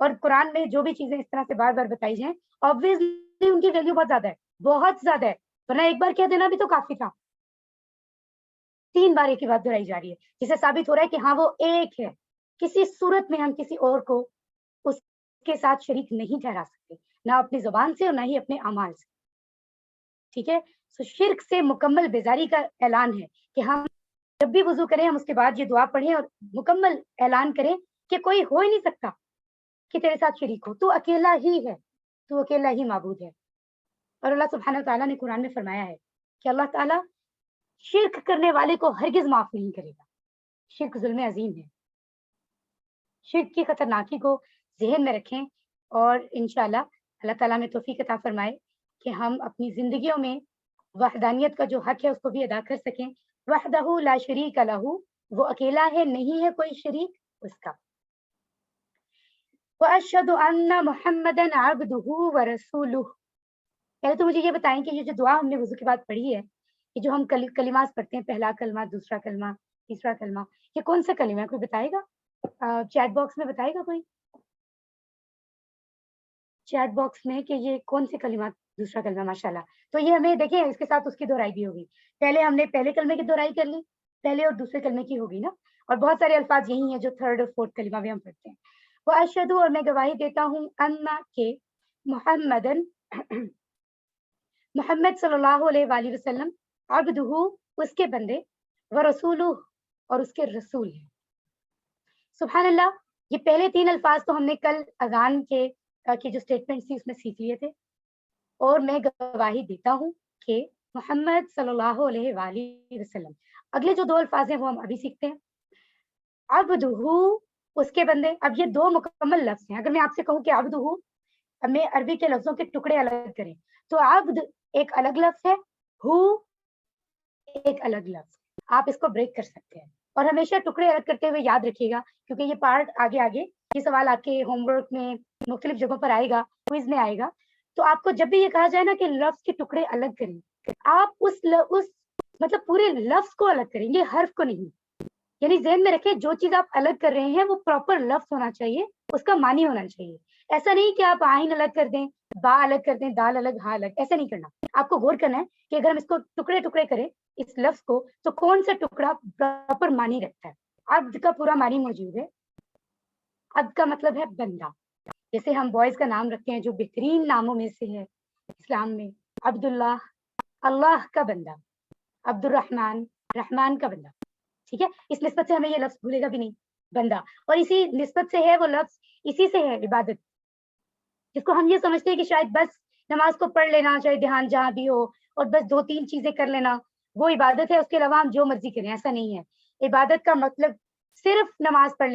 اور قرآن میں جو بھی چیزیں اس طرح سے بار بار بتائی جائیں obviously ان کی ویلیو بہت زیادہ ہے، بہت زیادہ ہے، ورنہ ایک بار کہہ دینا بھی تو کافی تھا. 3 بار ایک ہی بات دہرائی جا رہی ہے، جسے ثابت ہو رہا ہے کہ ہاں وہ ایک ہے. کسی صورت میں ہم کسی اور کو اس کے ساتھ شریک نہیں ٹھہرا سکتے، نہ اپنی زبان سے اور نہ ہی اپنے اعمال سے. ٹھیک ہے، سو شرک سے مکمل بیزاری کا اعلان ہے کہ ہم جب بھی وضو کریں ہم اس کے بعد یہ دعا پڑھیں اور مکمل اعلان کریں کہ کوئی ہو ہی نہیں سکتا کہ تیرے ساتھ شریک ہو، تو اکیلا ہی ہے، تو اکیلا ہی معبود ہے. اور اللہ سبحانہ وتعالیٰ نے قرآن میں فرمایا ہے کہ اللہ تعالیٰ شرک کرنے والے کو ہرگز معاف نہیں کرے گا. شرک ظلم عظیم ہے. شرک کی خطرناکی کو ذہن میں رکھیں، اور انشاءاللہ اللہ تعالیٰ میں توفیق عطا فرمائے کہ ہم اپنی زندگیوں میں वहदानियत का जो हक है उसको भी अदा कर सकें। वहदहू ला शरीक लहू, वो अकेला है, नहीं है कोई शरीक उसका। व अशहदु अन्ना मुहम्मदन अब्दुहु व रसूलुहु। पहले तो मुझे ये बताएं कि ये जो दुआ हमने वुजू के बाद पढ़ी है, ये जो हम कलिमात पढ़ते हैं, पहला कलमा, दूसरा कलमा, तीसरा कलमा, ये कौन सा कलिमा है? कोई बताएगा? चैट बॉक्स में बताएगा कोई? चैट बॉक्स में कि ये कौन से कलिमात, दूसरा कलमा, माशाल्लाह। तो ये हमें देखिए इसके साथ उसकी दोहराई भी होगी। पहले हमने पहले कलमे की दोहराई कर ली, पहले और दूसरे कलमे की होगी ना। और बहुत सारे अल्फाज यही हैं जो थर्ड और फोर्थ कलिमा में हम पढ़ते हैं। वो अशहदु, और मैं गवाही देता हूँ, अन्ना के मुहम्मदन मोहम्मद सल्लल्लाहु अलैहि वसल्लम, अब्दुहु उसके बंदे, व रसूलुहु और उसके रसूल हैं। सुभान अल्लाह। ये पहले 3 अल्फाज तो हमने कल अज़ान की जो स्टेटमेंट थी उसमें सीख लिए थे। और मैं गवाही देता हूँ कि मोहम्मद सल्लल्लाहु अलैहि वसल्लम। अगले जो 2 अल्फाज हैं वो हम अभी सीखते हैं। अब्दुहु उसके बंदे। अब ये 2 मुकम्मल लफ्ज़ हैं। अगर मैं आपसे कहूँ कि अब्दुहु, हमें अरबी के लफ्ज़ों के टुकड़े अलग करें, तो अब्द एक अलग लफ्ज़ है, हु एक अलग लफ्ज़। आप इसको ब्रेक कर सकते हैं और हमेशा टुकड़े अलग करते हुए याद रखिएगा, क्योंकि ये पार्ट आगे आगे ये सवाल आपके होमवर्क में मुख्तलिफ जगहों पर आएगा, क्विज में आएगा। तो आपको जब भी ये कहा जाए ना कि लफ्ज़ के टुकड़े अलग करें, आप उस मतलब पूरे लफ्ज़ को अलग करेंगे, हर्फ को नहीं। यानी ज़हन में रखें, जो चीज़ आप अलग कर रहे हैं वो प्रॉपर लफ्ज़ होना चाहिए, उसका मानी होना चाहिए। ऐसा नहीं कि आप आइन अलग कर दें, बा अलग कर दें, दाल अलग, हा अलग, ऐसा नहीं करना। आपको गौर करना है कि अगर हम इसको टुकड़े-टुकड़े करें इस लफ्ज़ को, तो कौन सा टुकड़ा प्रॉपर मानी रखता है। अब्द का पूरा मानी मौजूद है। अब्द का मतलब है बंदा। जैसे हम बॉयज़ का नाम रखते हैं जो बेहतरीन नामों में से है इस्लाम में, अब्दुल्लाह, अल्लाह का बंदा, अब्दुर्रहमान, रहमान का बंदा। ठीक है? इस निस्बत से हमें ये लफ्ज़ भूलेगा भी नहीं, बंदा। और इसी निस्बत से है वो लफ्ज़, इसी से है इबादत, जिसको हम ये समझते हैं कि शायद बस नमाज को पढ़ लेना, चाहे ध्यान जहाँ भी हो, और बस 2-3 चीज़ें कर लेना, वो इबादत है, उसके अलावा हम जो मर्ज़ी करें, ऐसा नहीं है। इबादत का मतलब सिर्फ़ नमाज पढ़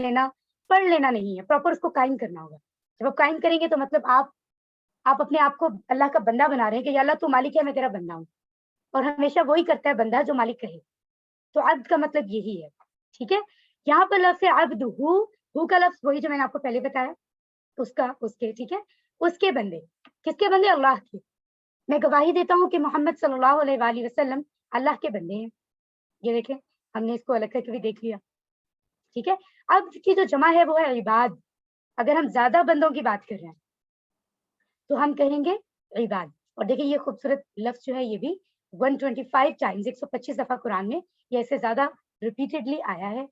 लेना नहीं है, प्रॉपर उसको कायम करना होगा। जब आप कायम करेंगे तो मतलब आप अपने आप को अल्लाह का बंदा बना रहे हैं कि या अल्लाह तू मालिक है, मैं तेरा बंदा हूँ। और हमेशा वही करता है बंदा जो मालिक कहे। तो अब्द का मतलब यही है, ठीक है? यहाँ पर लफ्ज़ है अब्द, हु का लफ्ज़ वही जो मैंने आपको पहले बताया, उसका, उसके, ठीक है? उसके बंदे, किसके बंदे? अल्लाह के। मैं गवाही देता हूँ कि मोहम्मद सल्लल्लाहु अलैहि वसल्लम अल्लाह के बंदे हैं। ये देखें, हमने इसको अलग करके भी देख लिया, ठीक है? अब्द की जो जमा है वो है इबाद। अगर हम ज़्यादा बंदों की बात कर रहे हैं, तो हम कहेंगे इबाद। और देखिए ये खूबसूरत लफ्ज़ जो है ये भी 125 टाइम्स, 125 दफ़ा कुरान में ये इससे ज़्यादा रिपीटेडली आया है।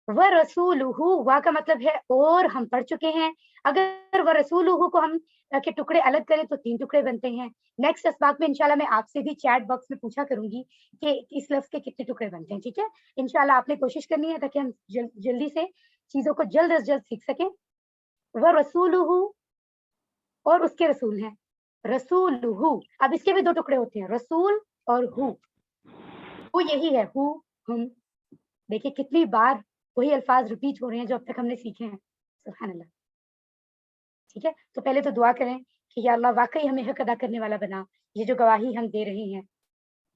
व रसूलुहु, वा का मतलब है और, हम पढ़ चुके हैं। अगर व रसूलुहु को हम के टुकड़े अलग करें तो 3 टुकड़े बनते हैं। नेक्स्ट असबाक में इंशाल्लाह मैं आपसे भी चैट बॉक्स में पूछा करूँगी कि इस लफ्ज़ के कितने टुकड़े बनते हैं, ठीक है? इंशाल्लाह आपने कोशिश करनी है ताकि हम जल्दी से चीज़ों को जल्द से जल्द सीख सकें। व रसूलुहु, और उसके रसूल हैं। रसूलुहु, अब इसके भी 2 टुकड़े होते हैं, रसूल और हु। वो यही है, हु, हुम। देखिए कितनी बार वही अल्फाज रिपीट हो रहे हैं जो अब तक हमने सीखे हैं। सुभान अल्लाह। ठीक है? तो पहले तो दुआ करें कि या अल्लाह वाक़ई हमें हक अदा करने वाला बना। ये जो गवाही हम दे रहे हैं,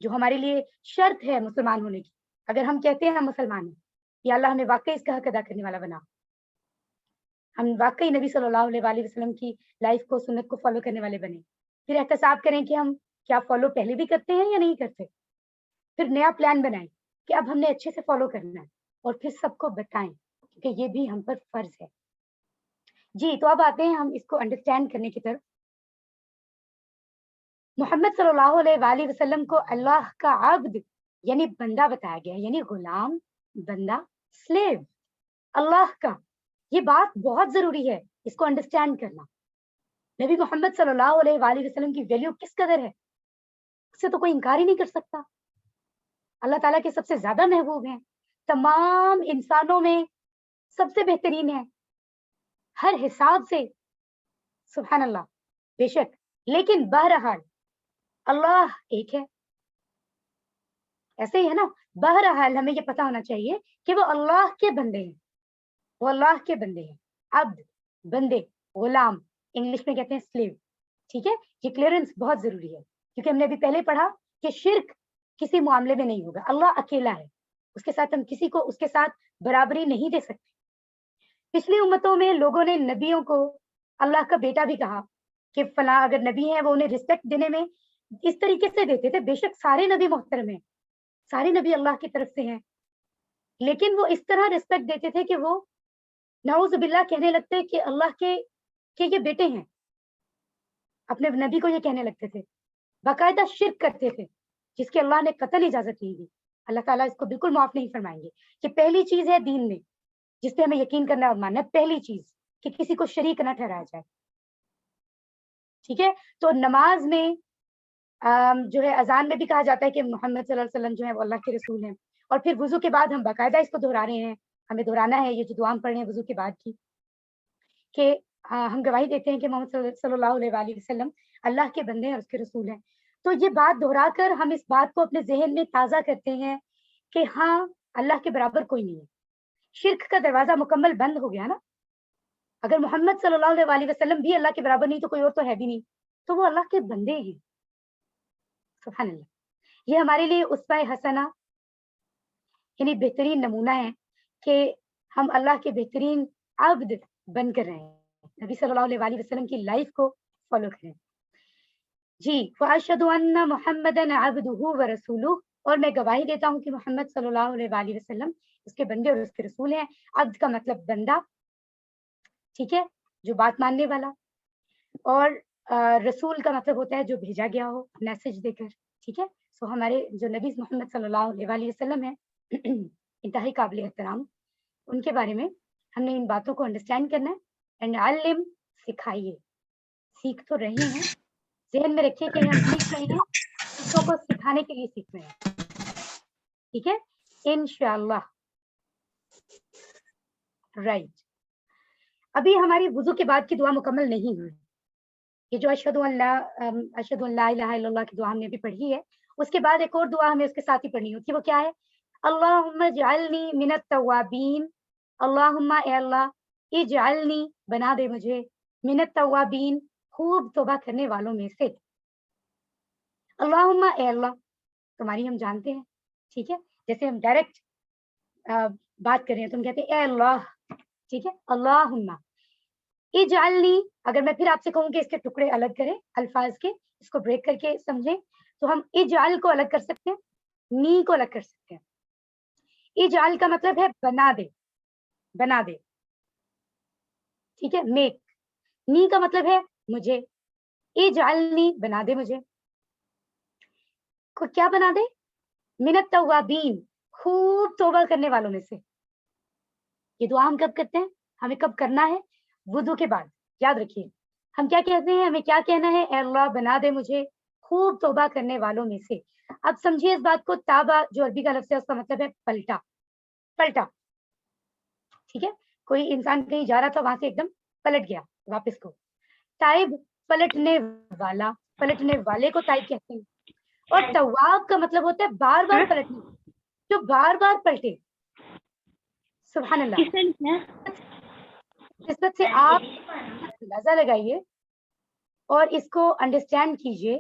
जो हमारे लिए शर्त है मुसलमान होने की। अगर हम कहते हैं हम मुसलमान हैं, या अल्लाह हमें वाक़ई इसका हक अदा करने वाला बना। हम वाक़ई नबी सल्लल्लाहु अलैहि वसल्लम की लाइफ़ को, सुन्नत को फ़ॉलो करने वाले बने। फिर एहतसाब करें कि हम क्या फ़ॉलो पहले भी करते हैं या नहीं करते। फिर नया प्लान बनाएँ कि अब हमने अच्छे से फ़ॉलो करना है, और फिर सबको बताएँ, क्योंकि ये भी हम पर फ़र्ज़ है। जी, तो अब आते हैं हम इसको अंडरस्टैंड करने की तरफ। मोहम्मद सल्लल्लाहु अलैहि वसल्लम को अल्लाह का अब्द यानी बंदा बताया गया है, यानी गुलाम, बंदा, स्लेव, अल्लाह का। ये बात बहुत ज़रूरी है, इसको अंडरस्टैंड करना। नबी मोहम्मद सल्लल्लाहु अलैहि वसल्लम की वैल्यू किस कदर है, उससे तो कोई इनकार ही नहीं कर सकता। अल्लाह ताला के सबसे ज़्यादा महबूब हैं, तमाम इंसानों में सबसे बेहतरीन है, हर हिसाब से, सुभान अल्लाह, बेशक। लेकिन बहरहाल अल्लाह एक है, ऐसे ही है ना? बहरहाल हमें ये पता होना चाहिए कि वो अल्लाह के बंदे हैं, वो अल्लाह के बंदे हैं। अब्द, बंदे, गुलाम, इंग्लिश में कहते हैं स्लेव, ठीक है? ये क्लीयरेंस बहुत ज़रूरी है, क्योंकि हमने अभी पहले पढ़ा کہ شرک کسی معاملے میں نہیں ہوگا. اللہ اکیلا ہے, اس کے ساتھ ہم کسی کو اس کے ساتھ برابری نہیں دے سکتے. پچھلی امتوں میں لوگوں نے نبیوں کو اللہ کا بیٹا بھی کہا کہ فلاں اگر نبی ہے وہ انہیں رسپیکٹ دینے میں اس طریقے سے دیتے تھے. بے شک سارے نبی محترم ہیں, سارے نبی اللہ کی طرف سے ہیں, لیکن وہ اس طرح رسپیکٹ دیتے تھے کہ وہ نعوذ باللہ کہنے لگتے کہ اللہ کے یہ بیٹے ہیں, اپنے نبی کو یہ کہنے لگتے تھے, باقاعدہ شرک کرتے تھے جس کی اللہ نے قطعاً اجازت نہیں دی. اللہ تعالیٰ اس کو بالکل معاف نہیں فرمائیں گے. کہ پہلی چیز ہے دین میں جس پہ ہمیں یقین کرنا اور ماننا, پہلی چیز کہ کسی کو شریک نہ ٹھہرایا جائے. ٹھیک ہے, تو نماز میں جو ہے اذان میں بھی کہا جاتا ہے کہ محمد صلی اللہ علیہ وسلم جو ہے وہ اللہ کے رسول ہیں, اور پھر وضو کے بعد ہم باقاعدہ اس کو دہرا رہے ہیں, ہمیں دہرانا ہے یہ جو دعا ہم پڑھ رہے ہیں وضو کے بعد کی, کہ ہم گواہی دیتے ہیں کہ محمد صلی اللہ علیہ وآلہ وسلم اللہ کے بندے ہیں اور اس کے رسول ہیں. تو یہ بات دہرا کر ہم اس بات کو اپنے ذہن میں تازہ کرتے ہیں کہ ہاں اللہ کے برابر کوئی نہیں ہے. شرک کا دروازہ مکمل بند ہو گیا نا. اگر محمد صلی اللہ علیہ وآلہ وسلم بھی اللہ کے برابر نہیں تو کوئی اور تو ہے بھی نہیں, تو وہ اللہ کے بندے ہیں. سبحان اللہ. یہ ہمارے لیے اسوہ حسنہ یعنی بہترین نمونہ ہے کہ ہم اللہ کے بہترین عبد بن کر رہے ہیں, نبی صلی اللہ علیہ وآلہ وسلم کی لائف کو فالو کریں. جی, واشهد ان محمدا عبدہ ورسولہ, اور میں گواہی دیتا ہوں کہ محمد صلی اللہ علیہ وآلہ وسلم اس کے بندے اور اس کے رسول ہیں. عبد کا مطلب بندہ, ٹھیک ہے, جو بات ماننے والا, اور رسول کا مطلب ہوتا ہے جو بھیجا گیا ہو میسج دے کر. ٹھیک ہے, سو ہمارے جو نبی محمد صلی اللہ علیہ وآلہ وسلم ہیں انتہائی قابل احترام, ان کے بارے میں ہم نے ان باتوں کو انڈرسٹینڈ کرنا ہے. اینڈ علم, سکھائیے, سیکھ تو رہے ہیں, ذہن میں رکھیے کہ ہم سیکھ رہے ہیں, دوسروں کو سکھانے کے لیے سیکھ رہے ہیں. ٹھیک ہے, انشاءاللہ. رائٹ, ابھی ہماری وضو کے بعد کی دعا مکمل نہیں ہوئی. یہ جو اشہد ان لا الہ الا اللہ کی دعا ہم نے ابھی پڑھی ہے, اس کے بعد ایک اور دعا ہمیں اس کے ساتھ ہی پڑھنی ہوتی ہے. وہ کیا ہے؟ اللہم اجعلنی من التوابین, اللہم اے اللہ, اجعلنی بنا دے مجھے, من التوابین خوب توبہ کرنے والوں میں سے. اللہم اے اللہ, تمہاری ہم جانتے ہیں, ٹھیک ہے, جیسے ہم ڈائریکٹ بات کر رہے ہیں تو ہم کہتے ہیں اے اللہ. ٹھیک ہے, اللہم اجعلنی, اگر میں پھر آپ سے کہوں کہ اس کے ٹکڑے الگ کریں الفاظ کے, اس کو بریک کر کے سمجھیں, تو ہم اجعل کو الگ کر سکتے ہیں, نی کو الگ کر سکتے ہیں. اجعل کا مطلب ہے بنا دے, بنا دے. ٹھیک ہے, میک. نی کا مطلب ہے مجھے, اجعلنی بنا دے مجھے. کو کیا بنا دے؟ من التوابین, خوب توبہ کرنے والوں میں سے. یہ دعا ہم کب کرتے ہیں؟ ہمیں کب کرنا ہے؟ وضو کے بعد. یاد رکھیے, ہم کیا کہتے ہیں, ہمیں کیا کہنا ہے؟ اے اللہ بنا دے مجھے خوب توبہ کرنے والوں میں سے. اب سمجھیے اس بات کو, تابہ جو عربی کا لفظ ہے اس کا مطلب ہے پلٹا, پلٹا. ٹھیک ہے, کوئی انسان کہیں جا رہا تھا, وہاں سے ایک دم پلٹ گیا واپس کو. تائب, پلٹنے والا, پلٹنے والے کو تائب کہتے ہیں. اور تواب کا مطلب ہوتا ہے بار بار پلٹنے, جو بار بار پلٹے. سبحان اللہ. نسبت سے آپ اندازہ لگائیے اور اس کو انڈرسٹینڈ کیجئے,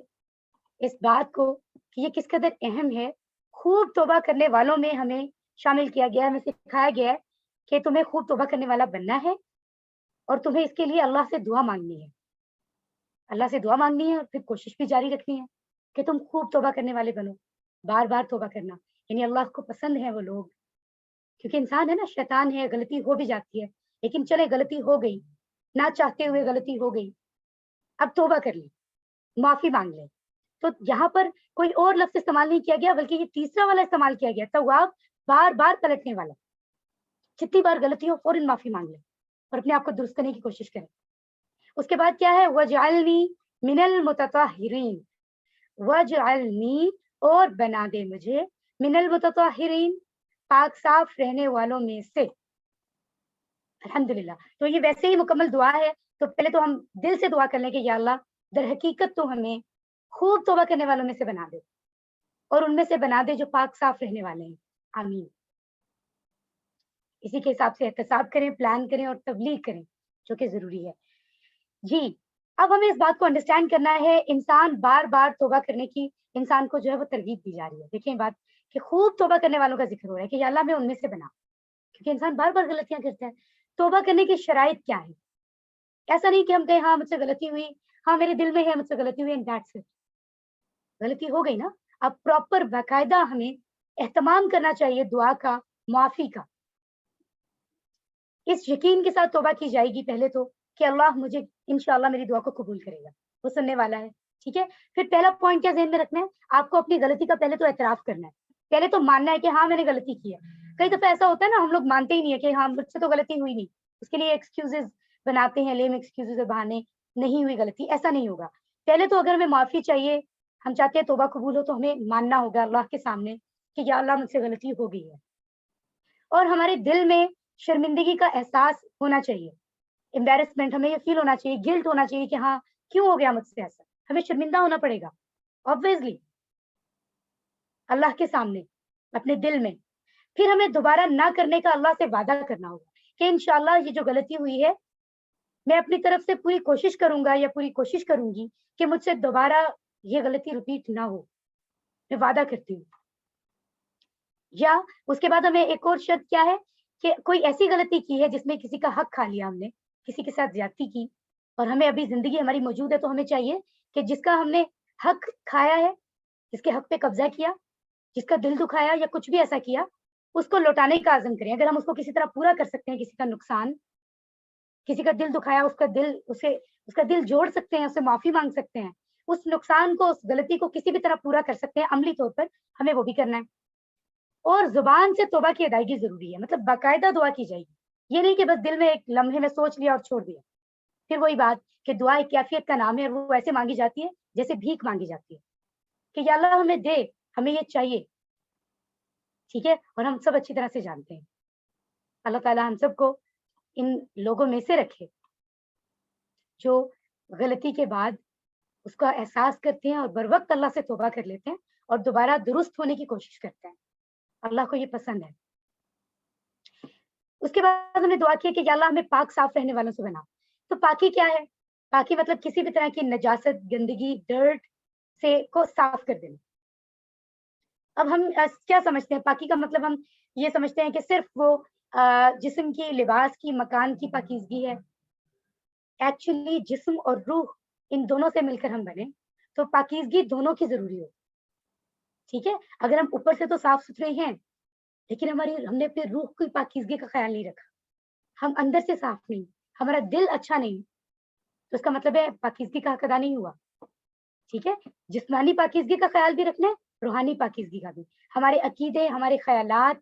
اس بات کو کہ یہ کس قدر اہم ہے. خوب توبہ کرنے والوں میں ہمیں شامل کیا گیا ہے, ہمیں سکھایا گیا ہے کہ تمہیں خوب توبہ کرنے والا بننا ہے, اور تمہیں اس کے لیے اللہ سے دعا مانگنی ہے. اللہ سے دعا مانگنی ہے اور پھر کوشش بھی جاری رکھنی ہے کہ تم خوب توبہ کرنے والے بنو, بار بار توبہ کرنا. یعنی اللہ کو پسند ہے وہ لوگ, کیونکہ انسان ہے نا, شیطان ہے, غلطی ہو بھی جاتی ہے, لیکن چلے غلطی ہو گئی, نہ چاہتے ہوئے غلطی ہو گئی, اب توبہ کر لی, معافی مانگ لے. تو یہاں پر کوئی اور لفظ استعمال نہیں کیا گیا, بلکہ یہ تیسرا والا استعمال کیا گیا, تواب, بار بار پلٹنے والا. جتنی بار غلطی ہو فوراً معافی مانگ لے اور اپنے آپ کو درست کرنے کی کوشش کرے. اس کے بعد کیا ہے؟ وَجْعَلْنِي مِنَ الْمُتَطَہِّرِينَ, وَجْعَلْنِی, اور بنا دے مجھے, مِنَ الْمُتَطَہِّرِينَ, پاک صاف رہنے والوں میں سے. الحمدللہ. تو یہ ویسے ہی مکمل دعا ہے, تو پہلے تو ہم دل سے دعا کر لیں کہ یا اللہ در حقیقت تو ہمیں خوب توبہ کرنے والوں میں سے بنا دے, اور ان میں سے بنا دے جو پاک صاف رہنے والے ہیں. آمین. اسی کے حساب سے احتساب کریں, پلان کریں اور تبلیغ کریں, جو کہ ضروری ہے. جی, اب हमें इस बात को अंडरस्टैंड करना है, इंसान बार बार तौबा करने की इंसान को जो है वो तरगीब दी जा रही है। देखिए बात कि खूब तौबा करने वालों का जिक्र हो रहा है कि या अल्लाह मैं उनमें से बना, क्योंकि इंसान बार बार गलतियां करता है। तौबा करने की शराइत क्या है? ऐसा नहीं कि हम कहें हाँ मुझसे गलती हुई, हाँ मेरे दिल में है मुझसे गलती हुई एंड दैट्स इट, गलती हो गई ना। अब प्रॉपर बाकायदा हमें एहतमाम करना चाहिए दुआ का, माफी का। इस यकीन के साथ तौबा की जाएगी पहले तो कि अल्लाह मुझे इंशाअल्लाह मेरी दुआ को कबूल करेगा, वो सुनने वाला है। ठीक है? फिर पहला पॉइंट क्या ज़हन में रखना है, आपको अपनी गलती का पहले तो एतराफ़ करना है। पहले तो मानना है कि हाँ, मैंने गलती की है। कई दफ़ा ऐसा होता है ना, हम लोग मानते ही नहीं है कि हाँ, मुझसे तो गलती हुई नहीं। उसके लिए एक्सक्यूज़ेज़ बनाते हैं, लेम एक्सक्यूज़ेज़ और बहाने, नहीं हुई गलती, ऐसा नहीं होगा। पहले तो अगर हमें माफ़ी चाहिए, हम चाहते हैं तौबा कबूल हो, तो हमें मानना होगा अल्लाह के सामने कि या अल्लाह मुझसे गलती हो गई है। और हमारे दिल में शर्मिंदगी का एहसास होना चाहिए, एम्बैरेसमेंट हमें ये फ़ील होना चाहिए, गिल्ट होना चाहिए कि हाँ, क्यों हो गया मुझसे ऐसा? हमें शर्मिंदा होना पड़ेगा, ऑब्वियसली अल्लाह के सामने, अपने दिल में। फिर हमें दोबारा ना करने का अल्लाह से वादा करना होगा कि इंशाअल्लाह ये जो गलती हुई है, मैं अपनी तरफ से पूरी कोशिश करूँगा या पूरी कोशिश करूँगी कि मुझसे दोबारा ये गलती रिपीट ना हो। मैं वादा करती हूँ। या उसके बाद हमें एक और शर्त क्या है कि कोई ऐसी गलती की है जिसमें किसी का हक खा लिया हमने, किसी के साथ ज्यादती की और हमें अभी ज़िंदगी हमारी मौजूद है, तो हमें चाहिए कि जिसका हमने हक खाया है, जिसके हक पे कब्ज़ा किया, जिसका दिल दुखाया या कुछ भी ऐसा किया, उसको लौटाने का आज़म करें। अगर हम उसको किसी तरह पूरा कर सकते हैं, किसी का नुकसान, किसी का दिल दुखाया, उसका दिल जोड़ सकते हैं, उससे माफ़ी माँग सकते हैं। उस नुकसान को, उस गलती को किसी भी तरह पूरा कर सकते हैं अमली तौर पर, हमें वो भी करना है। और ज़ुबान से तौबा की अदायगी ज़रूरी है, मतलब बाकायदा दुआ की जाएगी। ये नहीं कि बस दिल में एक लम्हे में सोच लिया और छोड़ दिया। फिर वही बात कि दुआ एक कैफ़ियत का नाम है और वो ऐसे माँगी जाती है जैसे भीख माँगी जाती है, कि या अल्लाह हमें दे, हमें ये चाहिए, ठीक है? और हम सब अच्छी तरह से जानते हैं। अल्लाह ताला हम सबको इन लोगों में से रखे, जो गलती के बाद उसका एहसास करते हैं और बरवक़्त अल्लाह से तौबा कर लेते हैं और दोबारा दुरुस्त होने की कोशिश करते हैं। अल्लाह को ये पसंद है। उसके बाद हमने दुआ की कि या अल्लाह हमें पाक साफ रहने वालों से बना। तो पाकी क्या है? पाकी मतलब किसी भी तरह की नजासत, गंदगी, डर्ट से को साफ कर देना। अब हम क्या समझते हैं पाकी का मतलब? हम ये समझते हैं कि सिर्फ वो जिस्म की, लिबास की, मकान की पाकीज़गी है। एक्चुअली जिस्म और रूह इन दोनों से मिलकर हम बने, तो पाकीज़गी दोनों की ज़रूरी हो, ठीक है? अगर हम ऊपर से तो साफ-सुथरे हैं, लेकिन हमने अपने रूह की पाकीज़गी का ख़्याल नहीं रखा। हम अंदर से साफ नहीं, हमारा दिल अच्छा नहीं, तो इसका मतलब है पाकीज़गी का हक अदा नहीं हुआ, ठीक है? जिस्मानी पाकीज़गी का ख़्याल भी रखना है, रूहानी पाकीज़गी का भी। हमारे अकीदे, हमारे ख़यालात,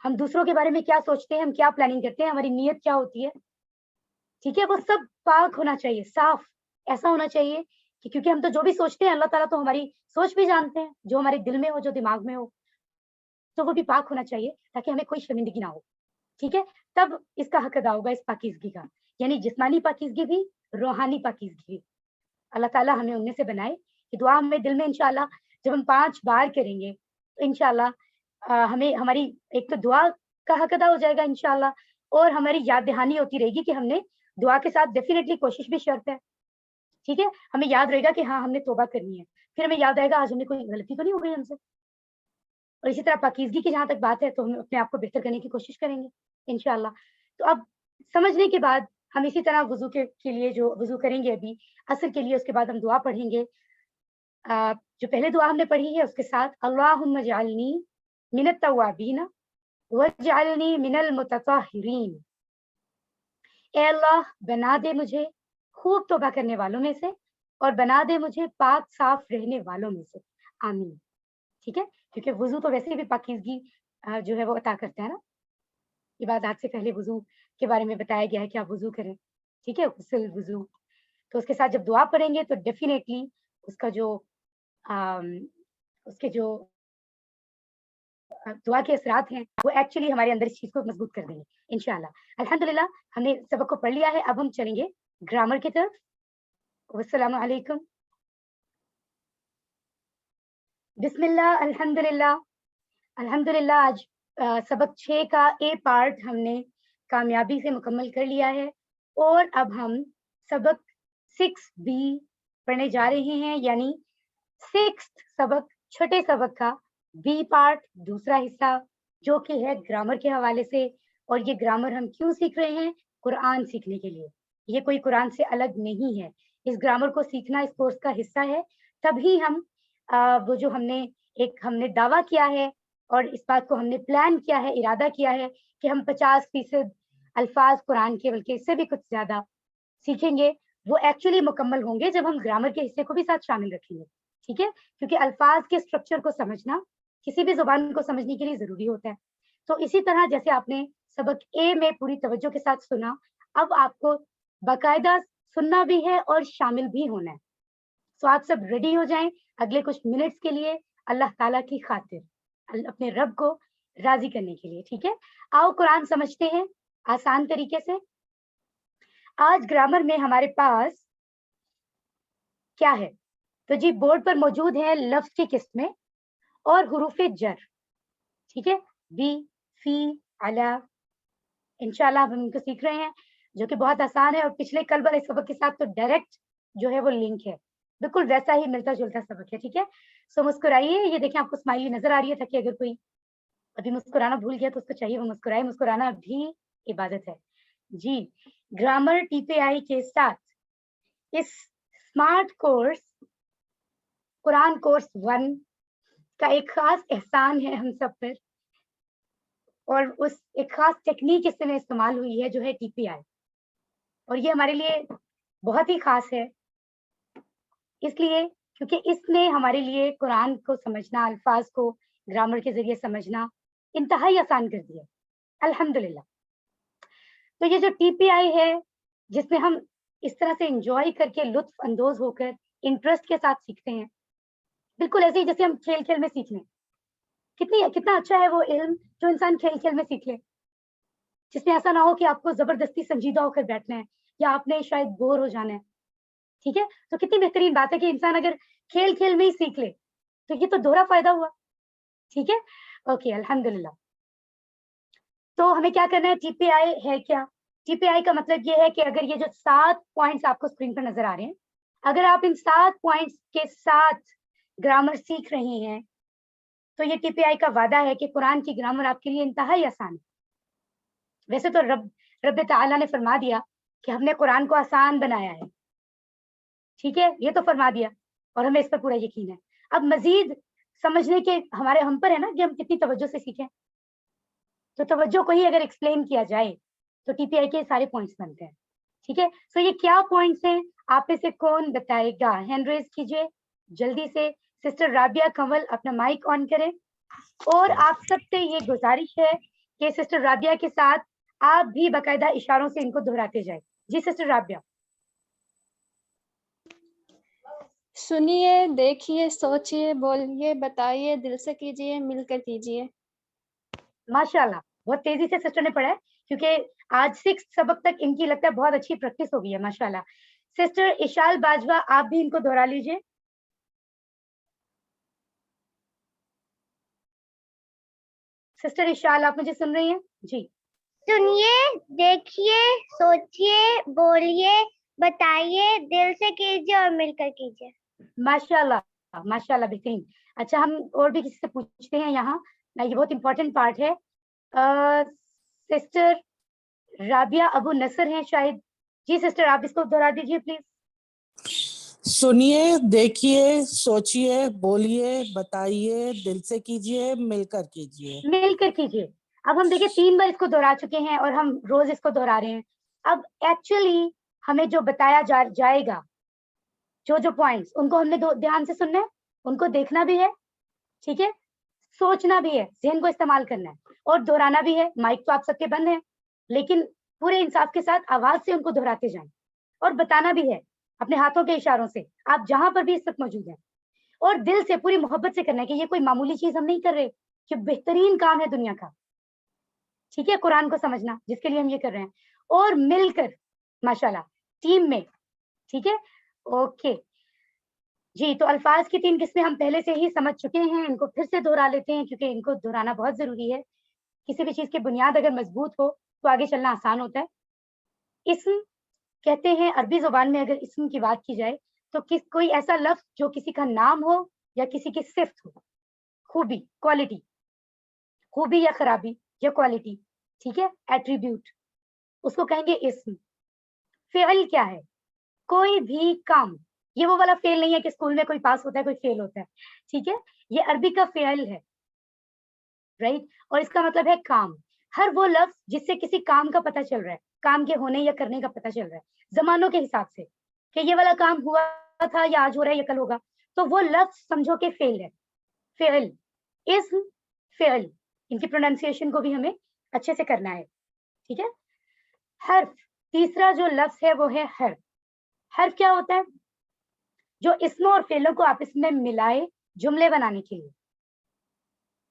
हम दूसरों के बारे में क्या सोचते हैं, हम क्या प्लानिंग करते हैं, हमारी नीयत क्या होती है, ठीक है? वो सब पाक होना चाहिए, साफ। ऐसा होना चाहिए कि क्योंकि हम तो जो भी सोचते हैं, अल्लाह ताला तो हमारी सोच भी जानते हैं, जो हमारे दिल में हो, जो दिमाग में हो, तो वो भी पाक होना चाहिए ताकि हमें कोई शर्मिंदगी ना हो। ठीक है? तब इसका हक अदा होगा इस पाकीज़गी का। यानी जिस्मानी पाकीज़गी भी, रूहानी पाकीज़गी भी। अल्लाह ताला हमें उनमें से बनाए। ये दुआ हमें दिल में इंशाअल्लाह जब हम 5 बार करेंगे, तो इंशाअल्लाह हमें हमारी एक तो दुआ का हक अदा हो जाएगा इंशाअल्लाह और हमारी याद दहानी होती रहेगी कि हमने दुआ के साथ डेफ़िनिटली कोशिश भी शर्त है। ठीक है? हमें याद रहेगा कि हाँ, हमने तौबा करनी है। फिर हमें याद आएगा आज हमने कोई गलती तो नहीं हो गई हमसे। और इसी तरह पाकीज़गी की जहाँ तक बात है, तो हम अपने आप को बेहतर करने की कोशिश करेंगे, इंशाअल्लाह। तो अब समझने के बाद हम इसी तरह वज़ू के लिए जो वज़ू करेंगे अभी, असर के लिए उसके बाद हम दुआ पढ़ेंगे। जो पहले दुआ हमने पढ़ी है उसके साथ अल्लाहुम्मा इजअलनी मिनत तव्वाबीन वज्अलनी मिनल मुतत्तहिरीन। ए अल्लाह बना दे मुझे खूब तौबा करने वालों में से और बना दे मुझे पाक साफ रहने वालों में से। आमीन। ठीक है? क्योंकि वज़ू तो वैसे भी पाकीज़गी जो है वो अता करता है ना। इबादत से पहले वज़ू के बारे में बताया गया है कि आप वज़ू करें। ठीक है? गुस्ल वज़ू। तो उसके साथ जब दुआ पढ़ेंगे तो डेफ़िनेटली उसका जो अम, उसके जो दुआ के असरात हैं, वो एक्चुअली हमारे अंदर इस चीज़ को मज़बूत कर देंगे, इंशाअल्लाह। अल्हम्दुलिल्लाह हमने सबक को पढ़ लिया है, अब हम चलेंगे ग्रामर की तरफ। वस्सलामु अलैकुम। बिस्मिल्लाह, अल्हम्दुलिल्लाह, अल्हम्दुलिल्लाह आज सबक 6 का ए पार्ट हमने कामयाबी से मुकम्मल कर लिया है और अब हम सबक 6B पढ़ने जा रहे हैं, यानी 6th सबक, छठे सबक का बी पार्ट, दूसरा हिस्सा, जो कि है ग्रामर के हवाले से। और ये ग्रामर हम क्यों सीख रहे हैं? कुरान सीखने के लिए। ये कोई कुरान से अलग नहीं है, इस ग्रामर को सीखना इस कोर्स का हिस्सा है। तभी हम वो जो हमने दावा किया है और इस बात को हमने प्लान किया है, इरादा किया है कि हम 50% अल्फाज कुरान के, बल्कि इससे भी कुछ ज्यादा सीखेंगे, वो एक्चुअली मुकम्मल होंगे जब हम ग्रामर के हिस्से को भी साथ शामिल रखेंगे। ठीक है, क्योंकि अल्फाज के स्ट्रक्चर को समझना किसी भी जुबान को समझने के लिए जरूरी होता है। तो इसी तरह जैसे आपने सबक ए में पूरी तवज्जो के साथ सुना, अब आपको बाकायदा सुनना भी है और शामिल भी होना है। तो आप सब रेडी हो जाएं अगले कुछ मिनट्स के लिए, अल्लाह ताला की खातिर, अपने रब को राजी करने के लिए। ठीक है, आओ कुरान समझते हैं आसान तरीके से। आज ग्रामर में हमारे पास क्या है? तो जी बोर्ड पर मौजूद है लफ्ज की किस्में और हुरूफे जर। ठीक है, बी, फी, अला, इंशाल्लाह हम इनको सीख रहे हैं, जो कि बहुत आसान है और पिछले कल वाले सबक के साथ तो डायरेक्ट जो है वो लिंक है, बिल्कुल वैसा ही मिलता जुलता सबक है। ठीक है, सो मुस्कुराइए। ये देखें आपको स्माइली नजर आ रही है, ताकि अगर कोई अभी मुस्कुराना भूल गया तो उसको चाहिए वो मुस्कुराए। मुस्कुराना भी इबादत है जी। ग्रामर टीपीआई के साथ इस स्मार्ट कोर्स कुरान कोर्स 1 का एक खास एहसान है हम सब पर, और उस एक खास टेक्निक इस समय इस्तेमाल हुई है जो है टीपीआई, और ये हमारे लिए बहुत ही खास है इसलिए क्योंकि इसने हमारे लिए कुरान को समझना, अल्फाज को ग्रामर के जरिए समझना इंतहाई आसान कर दिया, अल्हम्दुलिल्लाह। तो ये जो टीपीआई है, जिसमें हम इस तरह से एंजॉय करके लुत्फ अंदोज होकर इंटरेस्ट के साथ सीखते हैं, बिल्कुल ऐसे ही जैसे हम खेल खेल में सीख लें। कितना अच्छा है वो इल्म जो इंसान खेल खेल में सीख ले, जिसमें ऐसा ना हो कि आपको जबरदस्ती संजीदा होकर बैठना है या आपने शायद बोर हो जाना है। ठीक है, तो कितनी बेहतरीन बात है कि इंसान अगर खेल खेल में ही सीख ले, तो ये तो दोहरा फायदा हुआ। ठीक है, ओके, अल्हम्दुलिल्लाह। तो हमें क्या करना है? टीपीआई है क्या? टीपीआई का मतलब ये है कि अगर ये जो 7 पॉइंट्स आपको स्क्रीन पर नजर आ रहे हैं, अगर आप इन 7 पॉइंट्स के साथ ग्रामर सीख रहे हैं, तो ये टीपीआई का वादा है कि कुरान की ग्रामर आपके लिए इंतहाई आसान है। वैसे तो रब ताला ने फरमा दिया कि हमने कुरान को आसान बनाया है। ठीक है, ये तो फरमा दिया और हमें इस पर पूरा यकीन है। अब मजीद समझने के हमारे हम पर है ना कि हम कितनी तवज्जो से सीखें। तो तवज्जो को ही अगर एक्सप्लेन किया जाए तो टीपीआई के सारे पॉइंट्स बनते हैं। ठीक है, सो ये क्या पॉइंट्स हैं, आप में से कौन बताएगा? हैंड रेज कीजिए जल्दी से। सिस्टर राबिया कंवल अपना माइक ऑन करें, और आप सबसे ये गुजारिश है कि सिस्टर राबिया के साथ आप भी बाकायदा इशारों से इनको दोहराते जाए। जी सिस्टर राबिया। सुनिए, देखिए, सोचिए, बोलिए, बताइए, दिल से कीजिए, मिलकर कीजिए। माशाल्लाह, बहुत तेजी से सिस्टर ने पढ़ा है, क्योंकि आज 6 सबक तक इनकी लगता है बहुत अच्छी प्रैक्टिस हो गई है माशाल्लाह। सिस्टर इशाल बाजवा, आप भी इनको दोहरा लीजिए। सिस्टर इशाल, आप मुझे सुन रही हैं? जी। सुनिए, देखिए, सोचिए, बोलिए, बताइए, दिल से कीजिए और मिलकर कीजिए। माशाल्लाह माशाल्लाह, बेहतरीन। अच्छा, हम और भी किसी से पूछते हैं यहाँ, ये बहुत इंपॉर्टेंट पार्ट है। सिस्टर राबिया अबू नसर हैं शायद। जी सिस्टर, आप इसको दोहरा दीजिए प्लीज। सुनिए, देखिए, सोचिए, बोलिए, बताइए, दिल से कीजिए, मिलकर कीजिए। मिलकर कीजिए। अब हम देखिए 3 बार इसको दोहरा चुके हैं और हम रोज इसको दोहरा रहे हैं। अब एक्चुअली हमें जो बताया जाएगा, जो पॉइंट्स, उनको हमने ध्यान से सुनना है, उनको देखना भी है। ठीक है, सोचना भी है, ज़हन को इस्तेमाल करना है, और दोहराना भी है। माइक तो आप सबके बंद है, लेकिन पूरे इंसाफ के साथ आवाज से उनको दोहराते जाएं, और बताना भी है अपने हाथों के इशारों से, आप जहां पर भी इस वक्त मौजूद हैं। और दिल से पूरी मोहब्बत से करना है कि ये कोई मामूली चीज हम नहीं कर रहे, कि बेहतरीन काम है दुनिया का। ठीक है, कुरान को समझना, जिसके लिए हम ये कर रहे हैं, और मिलकर माशाल्लाह टीम में। ठीक है, ओके जी। तो अल्फाज की 3 किस्में हम पहले से ही समझ चुके हैं, इनको फिर से दोहरा लेते हैं क्योंकि इनको दोहराना बहुत जरूरी है। किसी भी चीज की बुनियाद अगर मजबूत हो तो आगे चलना आसान होता है। इस्म, کہتے ہیں عربی زبان میں اگر اسم کی بات کی جائے تو کوئی ایسا لفظ جو کسی کا نام ہو یا کسی کی صفت ہو, خوبی, کوالٹی, خوبی یا خرابی یا کوالٹی, ٹھیک ہے, ایٹریبیوٹ, اس کو کہیں گے اسم. فعل کیا ہے؟ کوئی بھی کام. یہ وہ والا فعل نہیں ہے کہ اسکول میں کوئی پاس ہوتا ہے کوئی فیل ہوتا ہے, ٹھیک ہے, یہ عربی کا فعل ہے, رائٹ, اور اس کا مطلب ہے کام. ہر وہ لفظ جس سے کسی کام کا پتہ چل رہا ہے, کام کے ہونے یا کرنے کا پتہ چل رہا ہے زمانوں کے حساب سے, کہ یہ والا کام ہوا تھا یا آج ہو رہا ہے یا کل ہوگا, تو وہ لفظ سمجھو کہ فعل ہے. فعل, اسم, فعل, ان کی پروننسیشن کو بھی ہمیں اچھے سے کرنا ہے, ٹھیک ہے. حرف, تیسرا جو لفظ ہے وہ ہے حرف. حرف کیا ہوتا ہے؟ جو اسموں اور فعلوں کو آپس میں ملائے جملے بنانے کے لیے.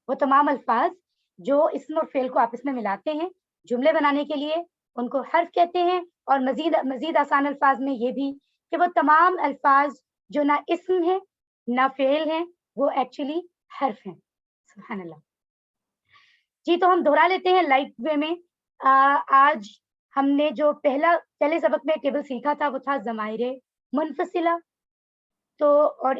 وہ تمام الفاظ جو اسم اور فعل کو آپس میں ملاتے ہیں جملے بنانے کے لیے, ان کو حرف کہتے ہیں. اور مزید آسان الفاظ میں یہ بھی کہ وہ تمام الفاظ جو نہ اسم ہے نہ فعل ہیں وہ ایکچولی حرف ہیں. سبحان اللہ. جی, تو ہم دہرا لیتے ہیں لائٹ وے میں. آج ہم نے جو پہلے سبق میں ٹیبل سیکھا تھا وہ تھا ضمائر منفصلہ. تو اور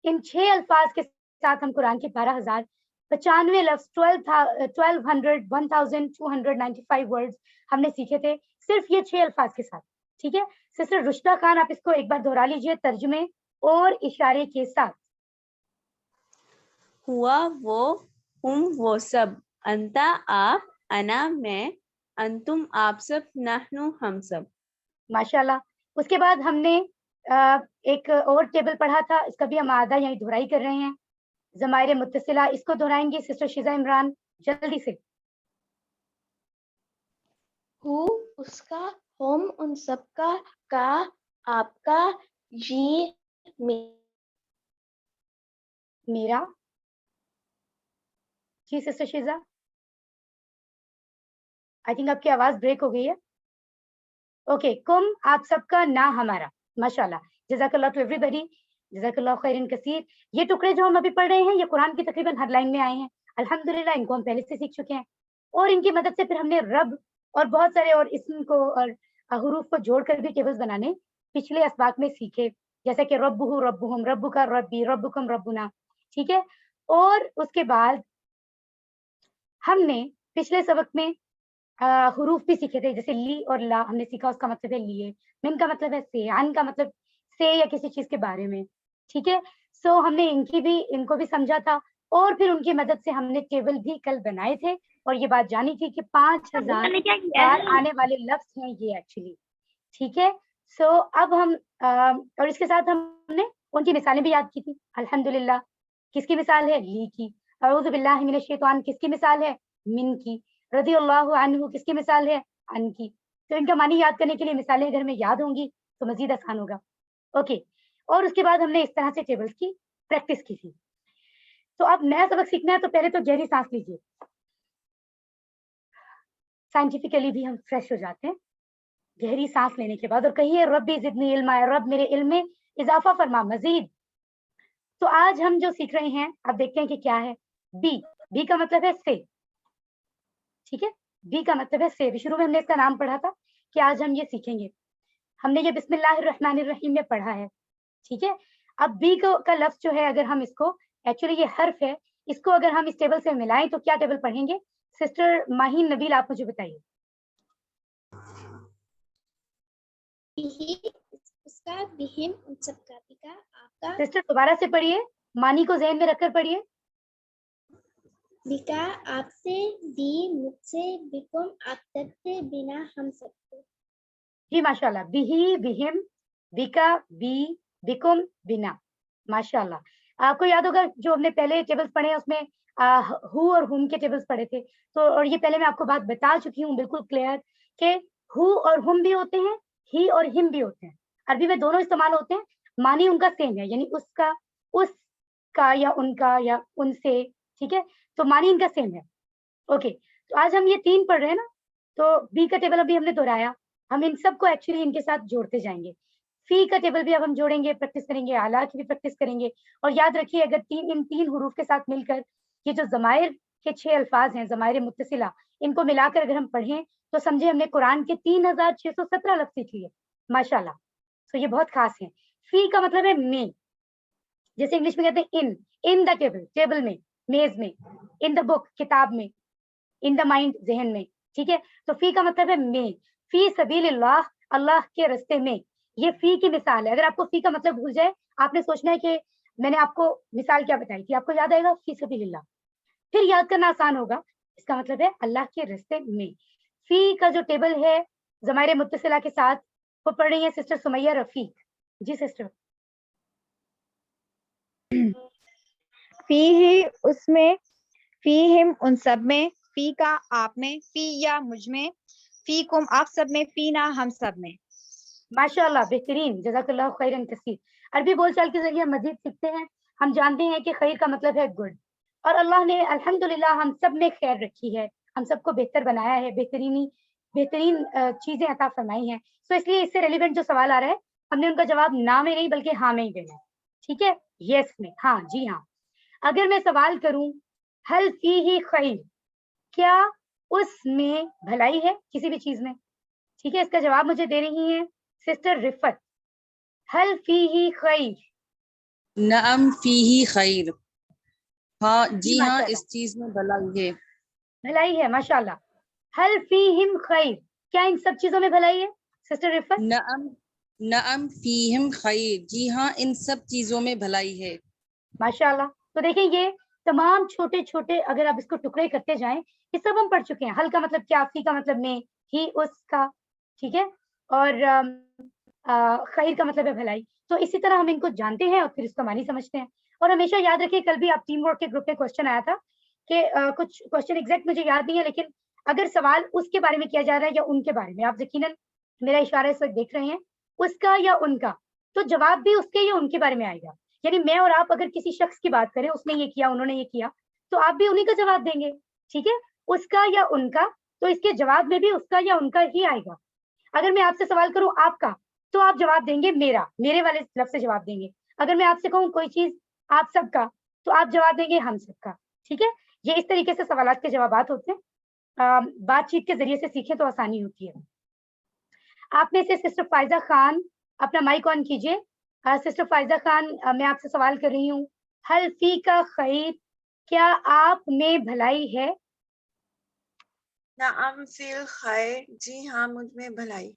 ان 6 الفاظ کے ساتھ ہم قرآن کے 12,095 لفظ 1295 ورڈز ہم نے سیکھے تھے صرف یہ 6 الفاظ کے ساتھ, ٹھیک ہے. سسٹر رشدہ خان, آپ اس کو ایک بار دہرا لیجئے ترجمے اور اشارے کے ساتھ. ہوا وہ, ہم وہ سب, انتا آپ, انا میں, انتم آپ سب, نحنو ہم سب. ماشاءاللہ. اس کے بعد ہم نے ایک اور ٹیبل پڑھا تھا, اس کا بھی ہم آدھا یہیں دہرائی کر رہے ہیں. ضمائر متصلہ, اس کو دہرائیں گی سسٹر شیزا عمران جلدی سے. ہو اس کا, ہم ان سب کا, آپ کا, یہ میرا. جی سسٹر شیزا, آئی تھنک آپ کی آواز بریک ہو گئی ہے. اوکے, کم آپ سب کا, نہ ہمارا. ماشاءاللہ, جزاک اللہ ٹو ایوری بڈی, جزاک اللہ خیرن کثیر. یہ ٹکڑے جو ہم ابھی پڑھ رہے ہیں یہ قرآن کی تقریباً ہر لائن میں آئے ہیں الحمدللہ. ان کو ہم پہلے سے سیکھ چکے ہیں, اور ان کی مدد سے پھر ہم نے رب اور بہت سارے اور اسم کو اور حروف کو جوڑ کر بھی ٹیبلز بنانے پچھلے اسباق میں سیکھے, جیسے کہ ربہ ربہم, رب کا ربی, ربکم ربنا, ٹھیک ہے. اور اس کے بعد ہم نے پچھلے سبق میں حروف بھی سیکھے تھے, جیسے لی اور لا ہم نے سیکھا, اس کا مطلب ہے لیے, من کا مطلب ہے سے, عن کا مطلب سے یا کسی چیز کے بارے میں, ٹھیک ہے. سو ہم نے ان کو بھی سمجھا تھا, اور پھر ان کی مدد سے ہم نے ٹیبل بھی کل بنائے تھے, اور یہ بات جانی تھی کہ 5,000 بار آنے والے لفظ ہیں یہ ایکچولی, ٹھیک ہے. سو اب ہم اور اس کے ساتھ ہم نے ان کی مثالیں بھی یاد کی تھی الحمدللہ. کس کی مثال ہے؟ لی کی. اعوذ باللہ من الشیطان کس کی مثال ہے؟ من کی. رضی اللہ عنہ کس کی مثال ہے؟ ان کی. تو ان کا معنی یاد کرنے کے لیے مثالیں اگر میں یاد ہوں گی تو مزید آسان ہوگا. اوکے, اور اس کے بعد ہم نے اس طرح سے ٹیبلز کی پریکٹس کی تھی. تو اب نیا سبق سیکھنا ہے تو پہلے تو گہری سانس لیجیے. سائنٹیفکلی بھی ہم فریش ہو جاتے ہیں گہری سانس لینے کے بعد, اور کہیے ربی زدنی علما, رب میرے علم میں اضافہ فرما مزید. تو آج ہم جو سیکھ رہے ہیں اب دیکھتے ہیں کہ کیا ہے. بی, بی کا مطلب ہے سے, ٹھیک ہے. بی کا مطلب ہے سے. شروع میں ہم نے اس کا نام پڑھا تھا کہ آج ہم یہ سیکھیں گے. ہم نے یہ بسم اللہ الرحمن الرحیم میں پڑھا ہے, ٹھیک ہے. اب بی کا لفظ جو ہے, اگر ہم اس کو, ایکچولی یہ حرف ہے, اس کو اگر ہم اس ٹیبل سے ملائیں تو کیا ٹیبل پڑھیں گے؟ سسٹر ماہین نبیل آپ مجھے بتائیے. اس کا, بہم ان سب کا, بی کا, آپ کا, سسٹر دوبارہ سے پڑھیے, مانی کو ذہن میں رکھ کر پڑھیے. بی کا آپ سے, بی مجھ سے, بکم آپ تک سے, بنا ہم سب سے. جی ماشاءاللہ, بہی, بہم, بکا, بی, بکم, بنا. ماشاءاللہ. آپ کو یاد ہوگا جو ہم نے پہلے ٹیبلز پڑھے اس میں ہو اور ہم کے ٹیبلز پڑھے تھے. تو اور یہ پہلے میں آپ کو بات بتا چکی ہوں بالکل کلیئر کہ ہو اور ہم بھی ہوتے ہیں, ہی اور ہم بھی ہوتے ہیں. عربی میں دونوں استعمال ہوتے ہیں, معنی ان کا سیم ہے, یعنی اس کا یا ان کا یا ان سے, ٹھیک ہے. تو معنی ان کا سیم ہے. اوکے, تو آج ہم یہ 3 پڑھ رہے ہیں نا, تو بی کا ٹیبل ابھی ہم نے دہرایا, ہم ان سب کو ایکچولی ان کے ساتھ جوڑتے جائیں گے. فی کا ٹیبل بھی اب ہم جوڑیں گے, پریکٹس کریں گے, اعلیٰ کی بھی پریکٹس کریں گے. اور یاد رکھیے اگر ان 3 حروف کے ساتھ مل کر یہ جو ضمائر کے 6 الفاظ ہیں, ضمائر متصلہ, ان کو ملا کر اگر ہم پڑھیں تو سمجھے ہم نے قرآن کے 3,617 لفظ سیکھ لیے. माशाल्लाह। तो ये बहुत खास है। फी का मतलब है में, जैसे इंग्लिश में कहते हैं इन द टेबल, टेबल में, मेज में, इन द बुक, किताब में, इन द माइंड, जहन में, ठीक है। तो फी का मतलब है में, फी सबीलिल्लाह, अल्लाह के रास्ते में। ये फी की मिसाल है। अगर आपको फी का मतलब भूल जाए, आपने सोचना है कि मैंने आपको मिसाल क्या बताई थी, आपको याद आएगा फी सबीलिल्लाह, फिर याद करना आसान होगा। इसका मतलब है अल्लाह के रास्ते में। फी का जो टेबल है ज़माइर मुत्तसिला के साथ, वो पढ़ रही है सिस्टर सुमैया रफीक। जी सिस्टर। फी ही उसमें, फी हिम उन सब में, फी का आप में, फी या मुझ में, फी कुम आप सब में, फी ना हम सब में। माशाल्लाह, बेहतरीन, जज़ाकल्लाहु खैरन कसीर। अरबी बोलचाल के जरिए मजीद सीखते हैं। हम जानते हैं कि खैर का मतलब है गुड, और अल्लाह ने अल्हम्दुलिल्लाह हम सब में खैर रखी है, हम सबको बेहतर बनाया है, बेहतरीन चीजें अता फरमाई हैं। तो इसलिए इससे रिलेवेंट जो सवाल आ रहा है, हमने उनका जवाब ना में नहीं बल्कि हाँ में ही देना है, ठीक है, यस में, हाँ जी हाँ। अगर मैं सवाल करूं हल फीही खैर, क्या उसमें भलाई है किसी भी चीज में, ठीक है, इसका जवाब मुझे दे रही है सिस्टर रिफत। हल फीही खैर, नअम फीही खैर, हाँ जी जी हाँ माशाल्लाह, इस चीज में भलाई है। भलाई है माशाल्लाह। हल फीहिम खैर, क्या इन सब चीजों में भलाई है सिस्टर रिफत? नअम नअम फीहिम खैर, जी हाँ इन सब चीजों में भलाई है। माशाल्लाह। तो देखिए ये तमाम छोटे छोटे अगर आप इसको टुकड़े करते जाएं, ये सब हम पढ़ चुके हैं। हल का मतलब क्या, फी का मतलब में, ही उसका, ठीक है, और खैर का मतलब है भलाई। तो इसी तरह हम इनको जानते हैं और फिर इसका मानी समझते हैं। और हमेशा याद रखिए, कल भी आप टीम वर्क के ग्रुप में क्वेश्चन आया था कि कुछ क्वेश्चन एग्जैक्ट मुझे याद नहीं है, लेकिन अगर सवाल उसके बारे में किया जा रहा है या उनके बारे में, आप यकीनन मेरा इशारा इस वक्त देख रहे हैं, उसका या उनका, तो जवाब भी उसके या उनके बारे में आएगा। यानी मैं और आप अगर किसी शख्स की बात करें, उसने ये किया, उन्होंने ये किया, तो आप भी उन्हीं का जवाब देंगे, ठीक है, उसका या उनका, तो इसके जवाब में भी उसका या उनका ही आएगा। अगर मैं आपसे सवाल करूं आपका, तो आप जवाब देंगे मेरा, मेरे वाले लफ्ज से जवाब देंगे। अगर मैं आपसे कहूं कोई चीज आप सबका, तो आप जवाब देंगे हम सबका, ठीक है। ये इस तरीके से सवालात के जवाबात होते हैं। बातचीत के जरिए से सीखें तो आसानी होती है। आप में से सिस्टर फायजा खान अपना माइक ऑन कीजिए। सिस्टर फायजा खान, मैं आपसे सवाल कर रही हूँ, हल फी का खैर, क्या आप में भलाई है? नाम फिल खैर, जी हाँ मुझ में भलाई।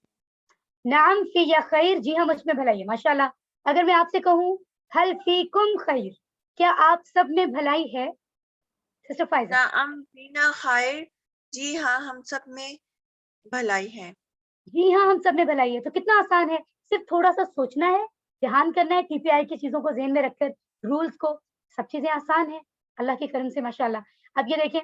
नाम फी या खैर, जी हाँ मुझ में भलाई है, माशाल्लाह। अगर मैं आपसे कहूँ हल फी कुम खैर, क्या आप सब में भलाई है सिस्टर फायजा? नाम फीना खैर, जी हाँ हम सब में भलाई है। जी हाँ हम सब में भलाई है। तो कितना आसान है, सिर्फ थोड़ा सा सोचना है, ध्यान करना है, टीपीआई की चीजों को ज़हन में रखकर, रूल्स को, सब चीजें आसान है अल्लाह के करम से माशाल्लाह। अब ये देखें,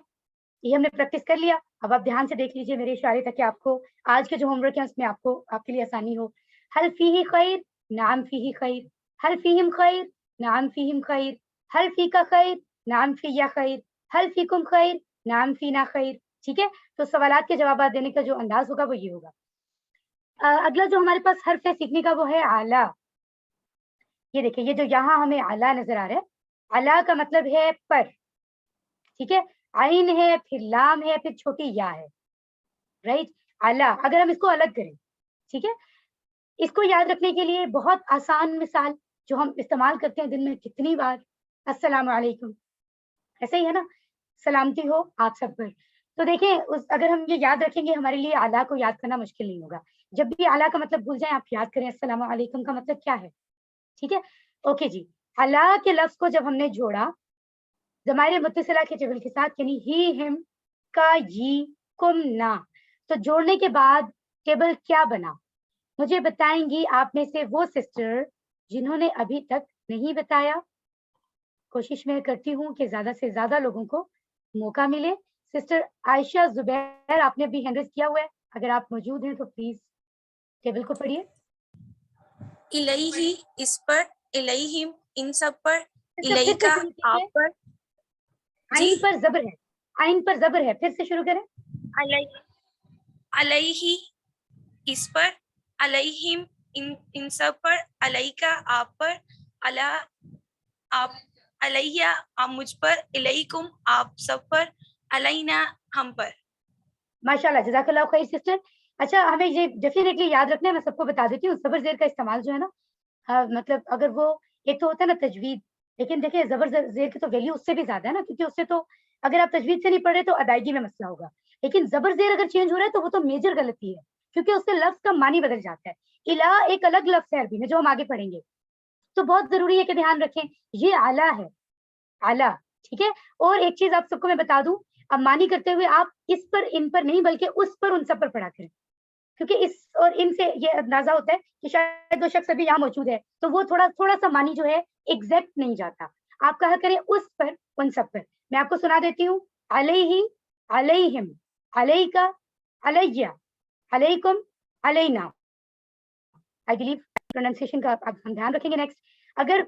ये हमने प्रैक्टिस कर लिया। अब आप ध्यान से देख लीजिए मेरे इशारे तक कि आपको आज के जो होमवर्क है उसमें आपको आपके लिए आसानी हो। हल फीही खैर, नाम फीही खैर, हल फीहिम खैर, नाम फीहिम खैर, हल फी का खैर, नाम फी या खैर, हल फीकुम खैर, नाम फी ना खैर, ठीक है। तो सवालात के जवाब देने का जो अंदाज होगा वो ये होगा। अगला जो हमारे पास हर्फ है सीखने का वो है आला। ये देखिए, ये जो यहाँ हमें आला नजर आ रहा है, आला का मतलब है पर, ठीक है, आइन है, फिर लाम है, फिर छोटी या है, राइट। आला, अगर हम इसको अलग करें, ठीक है, इसको याद रखने के लिए बहुत आसान मिसाल जो हम इस्तेमाल करते हैं दिन में कितनी बार, अस्सलामु अलैकुम, ऐसे ही है ना, सलामती हो आप सब पर। तो देखिए अगर हम ये याद रखेंगे, हमारे लिए आला को याद करना मुश्किल नहीं होगा। जब भी आला का मतलब भूल जाए, आप याद करें अस्सलामु अलैकुम का मतलब क्या है, ठीक है। ओके जी, अला के लफ्ज को जब हमने जोड़ा ज़माइर मुत्तसिला के टेबल के साथ, यानी ही, हिम, का, ये, कुम, ना, तो जोड़ने के बाद टेबल क्या बना, मुझे बताएंगी आप में से वो सिस्टर जिन्होंने अभी तक नहीं बताया। कोशिश मैं करती हूँ कि ज्यादा से ज्यादा लोगों को मौका मिले। सिस्टर आयशा जुबैर, आपने भी हैंड रेज किया हुआ है, अगर आप मौजूद हैं तो प्लीज टेबल को पढ़िए। इलैही इस पर, इलैहिम इन सब पर, फिर से इलैका शुरू कीजिए। आप पर, आइन पर जबर है, आइन पर जबर है, फिर से शुरू करें। अलैही इस पर, अलैहिम इन सब पर, अलैका आप पर, अला आप, अलैया आप मुझ पर, इलैकुम आप सब पर, अलैना हम पर। माशाल्लाह, जज़ाकल्लाह खैर सिस्टर। अच्छा, हमें ये डेफिनेटली याद रखना है, मैं सबको बता देती हूँ, ज़बर ज़ेर का इस्तेमाल जो है ना, मतलब अगर वो एक तो होता है ना तजवीद, लेकिन देखिए ज़बर ज़ेर की तो वैल्यू उससे भी ज़्यादा है ना, क्योंकि उससे तो अगर आप तजवीद से नहीं पढ़ रहे तो अदायगी में मसला होगा, लेकिन ज़बर ज़ेर अगर चेंज हो रहा है तो वो तो मेजर गलती है, क्योंकि उससे लफ्ज़ का मानी बदल जाता है। इला एक अलग लफ्ज़ है अरबी में जो हम आगे पढ़ेंगे, तो बहुत ज़रूरी है कि ध्यान रखें, ये आला है, आला, ठीक है? और एक चीज़ आप सबको मैं बता दूँ, अब मानी करते हुए आप इस पर, इन पर नहीं बल्कि उस पर, उन सब पर पढ़ा करें, क्योंकि इस और इन से ये अंदाज़ा होता है कि शायद वो शख्स अभी यहाँ मौजूद है, तो वो थोड़ा-सा मानी जो है एग्ज़ैक्ट नहीं जाता। आप कहा करें उस पर, उन सब पर। मैं आपको सुना देती हूँ, अलैहि, अलैहिम, अलैका, अलैया, अलैकुम, अलैना। आई बिलीव प्रोनाउंसिएशन का आप हम ध्यान रखेंगे नेक्स्ट। अगर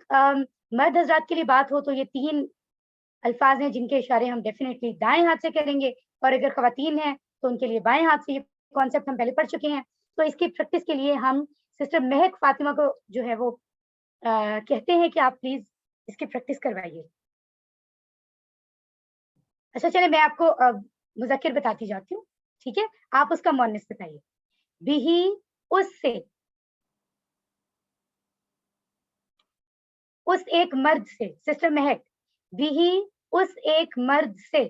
मर्द हज़रात के लिए बात हो तो ये 3 अल्फाज हैं जिनके इशारे हम डेफिनेटली दाएँ हाथ से करेंगे, और अगर ख़वातीन हैं तो उनके लिए बाएँ हाथ से। ये कॉन्सेप्ट हम पहले पढ़ चुके हैं, तो इसकी प्रैक्टिस के लिए हम सिस्टर महक फातिमा को जो है वो कहते हैं कि आप प्लीज़ इसकी प्रैक्टिस करवाइए। अच्छा चलिए, मैं आपको मुज़क्किर बताती जाती हूँ, ठीक है? आप उसका मुअन्निस बताइए। बिही, उससे, उस एक मर्द से। सिस्टर महक, बिही, उस एक मर्द से।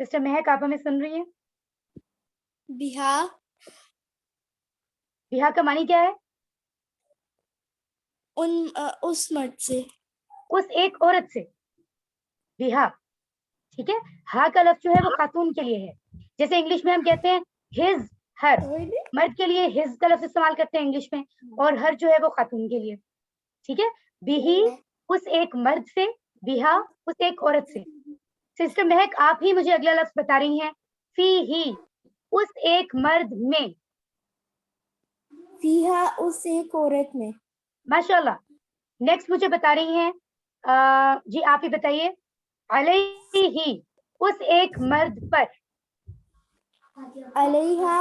सिस्टर महक, आप हमें सुन रही हैं? बिहा, बिहा का मानी क्या है? उस मर्द से। उस एक औरत से, बिहा, ठीक है? हा का लफ्ज़ जो है वो खातून के लिए है, जैसे इंग्लिश में हम कहते हैं हिज, हर, मर्द के लिए हिज का लफ्ज़ इस्तेमाल करते हैं इंग्लिश में, और हर जो है वो खातून के लिए, ठीक है? बिही, उस एक मर्द से, बिहा, उस एक औरत से। सिस्टर महक, आप ही मुझे अगला लफ्ज़ बता रही हैं, फीही, उस एक मर्द में। फीहा, उस एक औरत में। माशाल्लाह। नेक्स्ट मुझे बता रही हैं, जी आप ही बताइए, अलैहि, उस एक मर्द पर। अलैहा,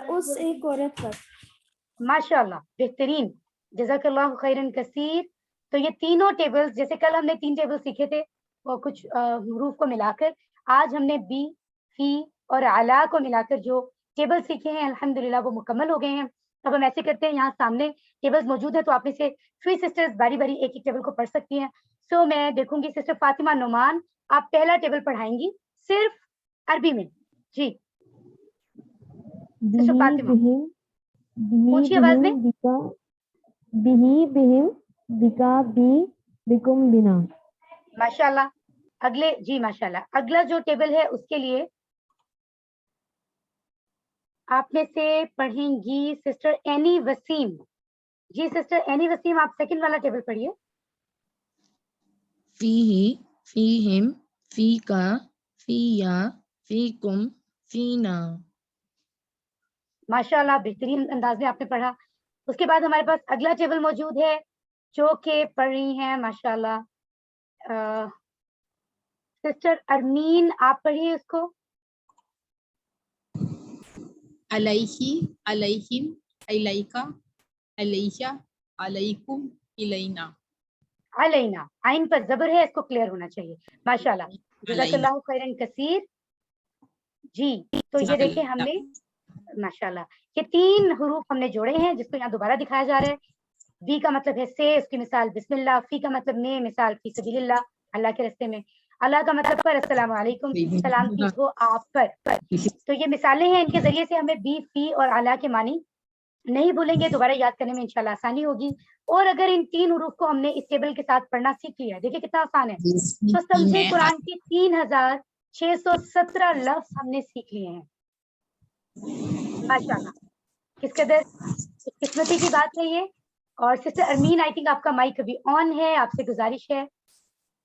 उस एक औरत पर। माशाल्लाह, बेहतरीन, जज़ाकल्लाहु खैरन कसीर। तो ये तीनों टेबल्स, जैसे कल हमने 3 टेबल सीखे थे वो कुछ हरूफ को मिलाकर, आज हमने बी, फी और अला को मिलाकर जो टेबल सीखे हैं अल्हम्दुलिल्लाह वो मुकम्मल हो गए हैं। अब हम ऐसे करते हैं, यहाँ सामने टेबल्स मौजूद हैं, तो आप में से 3 सिस्टर्स बारी-बारी एक-एक टेबल को पढ़ सकती हैं। सो मैं देखूंगी सिस्टर फातिमा नोमान, आप पहला टेबल पढ़ाएंगी सिर्फ अरबी में। जी सिस्टर फातिमा, ऊंची आवाज में। बिही बिहिम बिका बी बिकुम बिना। माशाल्लाह। अगले, जी माशाल्लाह, अगला जो टेबल है उसके लिए आप में से पढ़ेंगी सिस्टर एनी वसीम। जी सिस्टर एनी वसीम, आप सेकंड वाला टेबल पढ़िए। फीही, फीहिम, फीका, फीया, फीकुम, फीना। माशाल्लाह, बेहतरीन अंदाज में आपने पढ़ा। उसके बाद हमारे पास अगला टेबल मौजूद है जो कि पढ़ रही हैं माशाल्लाह सिस्टर अरमीन, आप पढ़िए उसको। अलैहि, अलैहिम, अलैका, अलैया, अलैकुम, इलैना। अलैना, आइन पर जबर है, इसको क्लियर होना चाहिए। माशाल्लाह, जज़ाकल्लाहु खैरन कसीर। जी, तो ये देखिए हमने माशाल्लाह ये 3 हुरूफ हमने जोड़े हैं, जिसको यहाँ दोबारा दिखाया जा रहा है। बी का मतलब है से, उसकी मिसाल बिस्मिल्लाह। फी का मतलब में, मिसाल फी सबीलिल्लाह, अल्लाह के रास्ते में। अल्लाह का मतलब पर, अस्सलाम वालेकुम, सलामती हो आप पर। तो ये मिसालें हैं, इनके जरिए से हमें बी, फी और अला के मानी नहीं भूलेंगे, दोबारा याद करने में इंशाल्लाह आसानी होगी। और अगर इन 3 हुरूफ को हमने इस टेबल के साथ पढ़ना सीख लिया, देखिए कितना आसान है, तो समझे कुरान के 3617 लफ्ज हमने सीख लिए हैं। माशाल्लाह, किस कदर किस्मती की बात है ये। और सिस्टर अरमीन, आई थिंक आपका माइक अभी ऑन है, आपसे गुजारिश है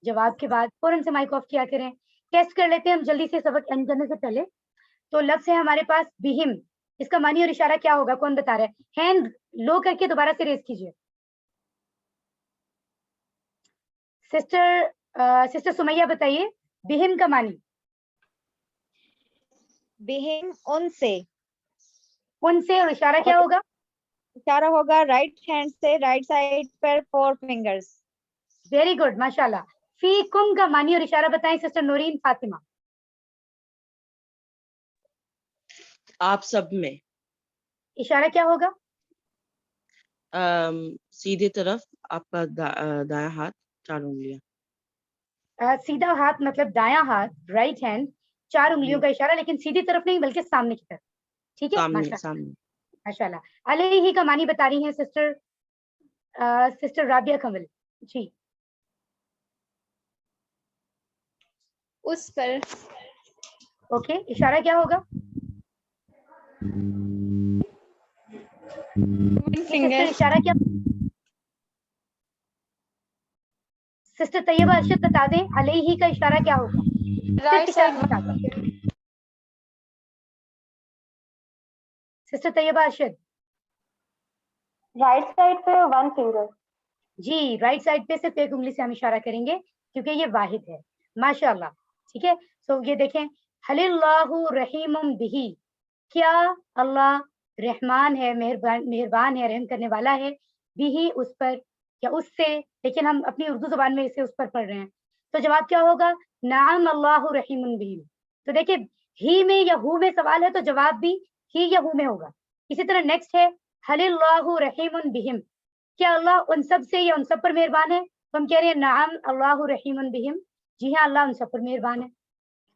जवाब के बाद फौरन से माइक ऑफ किया करें। टेस्ट कर लेते हैं हम जल्दी से सबक एंड करने से पहले। तो लफ्ज है हमारे पास बिहिम, इसका मानी और इशारा क्या होगा, कौन बता रहा है? हैंड लो करके दोबारा से रेज कीजिए। सिस्टर सुमैया बताइए, बिहिम का मानी। बिहिम, उनसे। उनसे, और इशारा क्या होगा? इशारा होगा राइट हैंड से, राइट साइड पर 4 फिंगर्स। वेरी गुड, माशाल्लाह। फी कुम का मानी और इशारा बताएं सिस्टर नूरीन फातिमा। आप सब में। इशारा क्या होगा? सीधे तरफ आपका दायां हाथ 4 उंगलियां। सीधा हाथ मतलब दायां हाथ, राइट हैंड, 4 उंगलियों का इशारा, लेकिन सीधी तरफ नहीं बल्कि सामने की तरफ। ठीक है, सामने सामने। माशाल्लाह। अलैहि का मानी बता रही हैं सिस्टर राबिया कमल जी। उस पर। ओके, इशारा क्या होगा? फिंगर। इशारा क्या? सिस्टर तैयबा अरशद बता दें, अलैहि का इशारा क्या होगा? Right side. Sister Tayyaba Arshad. Right side पे 1 फिंगर। जी, राइट साइड पे सिर्फ एक उंगली से हम इशारा करेंगे क्योंकि ये वाहिद है। माशाल्लाह। ठीक है, सो ये देखें, हलिल्लाहु रहीमुम बिही, क्या अल्लाह रहमान है, मेहरबान है, रहम करने वाला है, बिही उस पर या उससे, लेकिन हम अपनी उर्दू जुबान में इसे उस पर पढ़ रहे हैं, तो जवाब क्या होगा? नाम अल्लाहु रहीमुन बिही। तो देखिए, ही में या हु में सवाल है तो जवाब भी ही या हु में होगा। इसी तरह नेक्स्ट है हलिल्लाहु रहीमुन बिहिम, क्या अल्लाह उन सब से या उन सब पर मेहरबान है? तो हम कह रहे हैं नाम अल्लाहु रहीमुन बिहिम, जी हाँ अल्लाह उन सब पर मेहरबान है।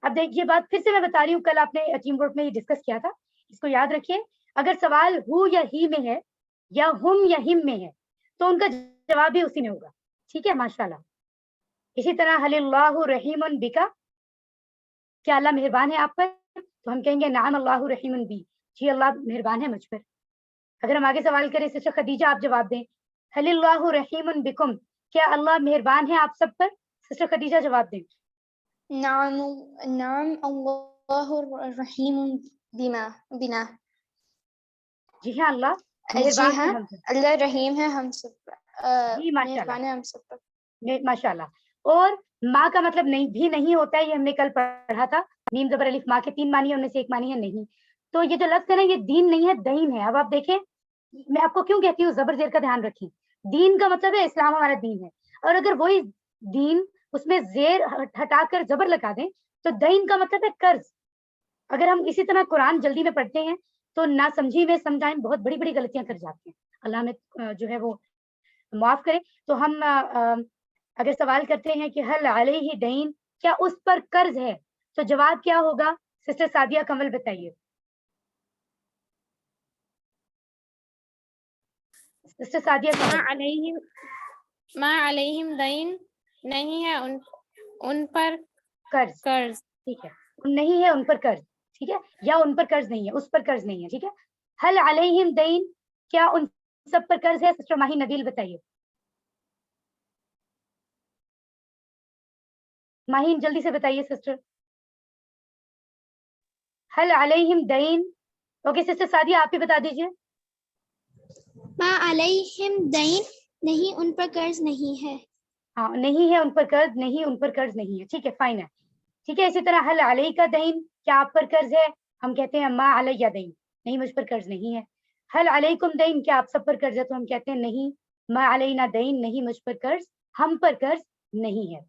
अब देखिए बात फिर से मैं बता रही हूँ, कल आपने टीम वर्क में ये डिस्कस किया था, इसको याद रखिए। अगर सवाल हु या ही में है या हुम या हिम में है तो उनका जवाब भी उसी में होगा। ठीक है, माशाल्लाह। इसी तरह हलिल्लाहु रहीमुन बिका, क्या अल्लाह मेहरबान है आप पर? तो हम कहेंगे नाम अल्लाहु रहीमुन बी, जी अल्लाह मेहरबान है मुझ पर। अगर हम आगे सवाल करें, सिस्टर खदीजा आप जवाब दें, हलिल्लाहु रहीमुन बिकुम, क्या अल्लाह मेहरबान है आप सब पर? सिस्टर खदीजा जवाब दें। नाम अल्लाहु रहीमुन बिना। जी हाँ अल्लाह जी मेहरबान हाँ, है हम सब। अल्लाह रहीम है हम सब पर। जी माशाल्लाह, मेहरबान है हम सब पर। माशाल्लाह। और माँ का मतलब नहीं भी नहीं होता है, ये हमने कल पढ़ा था। मीम जबर अलिफ माँ के 3 मानी है, उनमें से एक मानी है नहीं। तो ये जो लफ्ज है ना, ये दीन नहीं है, दीन है। अब आप देखें, मैं आपको क्यों कहती हूँ जबर जेर का ध्यान रखें। दीन का मतलब है इस्लाम हमारा दीन है, और अगर वही दीन उसमें जेर हटाकर जबर लगा दें तो दीन का मतलब है कर्ज। अगर हम इसी तरह कुरान जल्दी में पढ़ते हैं तो ना समझी में समटाइम बहुत बड़ी बड़ी गलतियां कर जाते हैं। अल्लाह में जो है वो माफ करे। तो हम अगर सवाल करते हैं कि हल अलैहि दैन, क्या उस पर कर्ज है, तो जवाब क्या होगा? सिस्टर सादिया कमल बताइए। सिस्टर सादिया कमल। मा अलैहिम दैन, नहीं है उन पर कर्ज। ठीक है, नहीं है उन पर कर्ज। ठीक है, या उन पर कर्ज नहीं है, उस पर कर्ज नहीं है। ठीक है, हल अलैहिम दैन, क्या उन सब पर कर्ज है? सिस्टर माही नबील बताइए। माहीन जल्दी से बताइए सिस्टर। हल अलैहिम दैन। ओके सिस्टर सादिया आप ही बता दीजिए। मा अलैहिम दैन, नहीं उन पर कर्ज नहीं है। हाँ, नहीं है उन पर कर्ज, नहीं उन पर कर्ज नहीं है। ठीक है, फाइन है। ठीक है, इसी तरह हल अलैका दैन, क्या आप पर कर्ज है? हम कहते हैं मा अलैया दैन, नहीं मुझ पर कर्ज नहीं है। हल अलैकुम दैन, क्या आप सब पर कर्ज है? तो हम कहते हैं नहीं मा अलैना दैन, नहीं मुझ पर कर्ज, हम पर कर्ज नहीं है।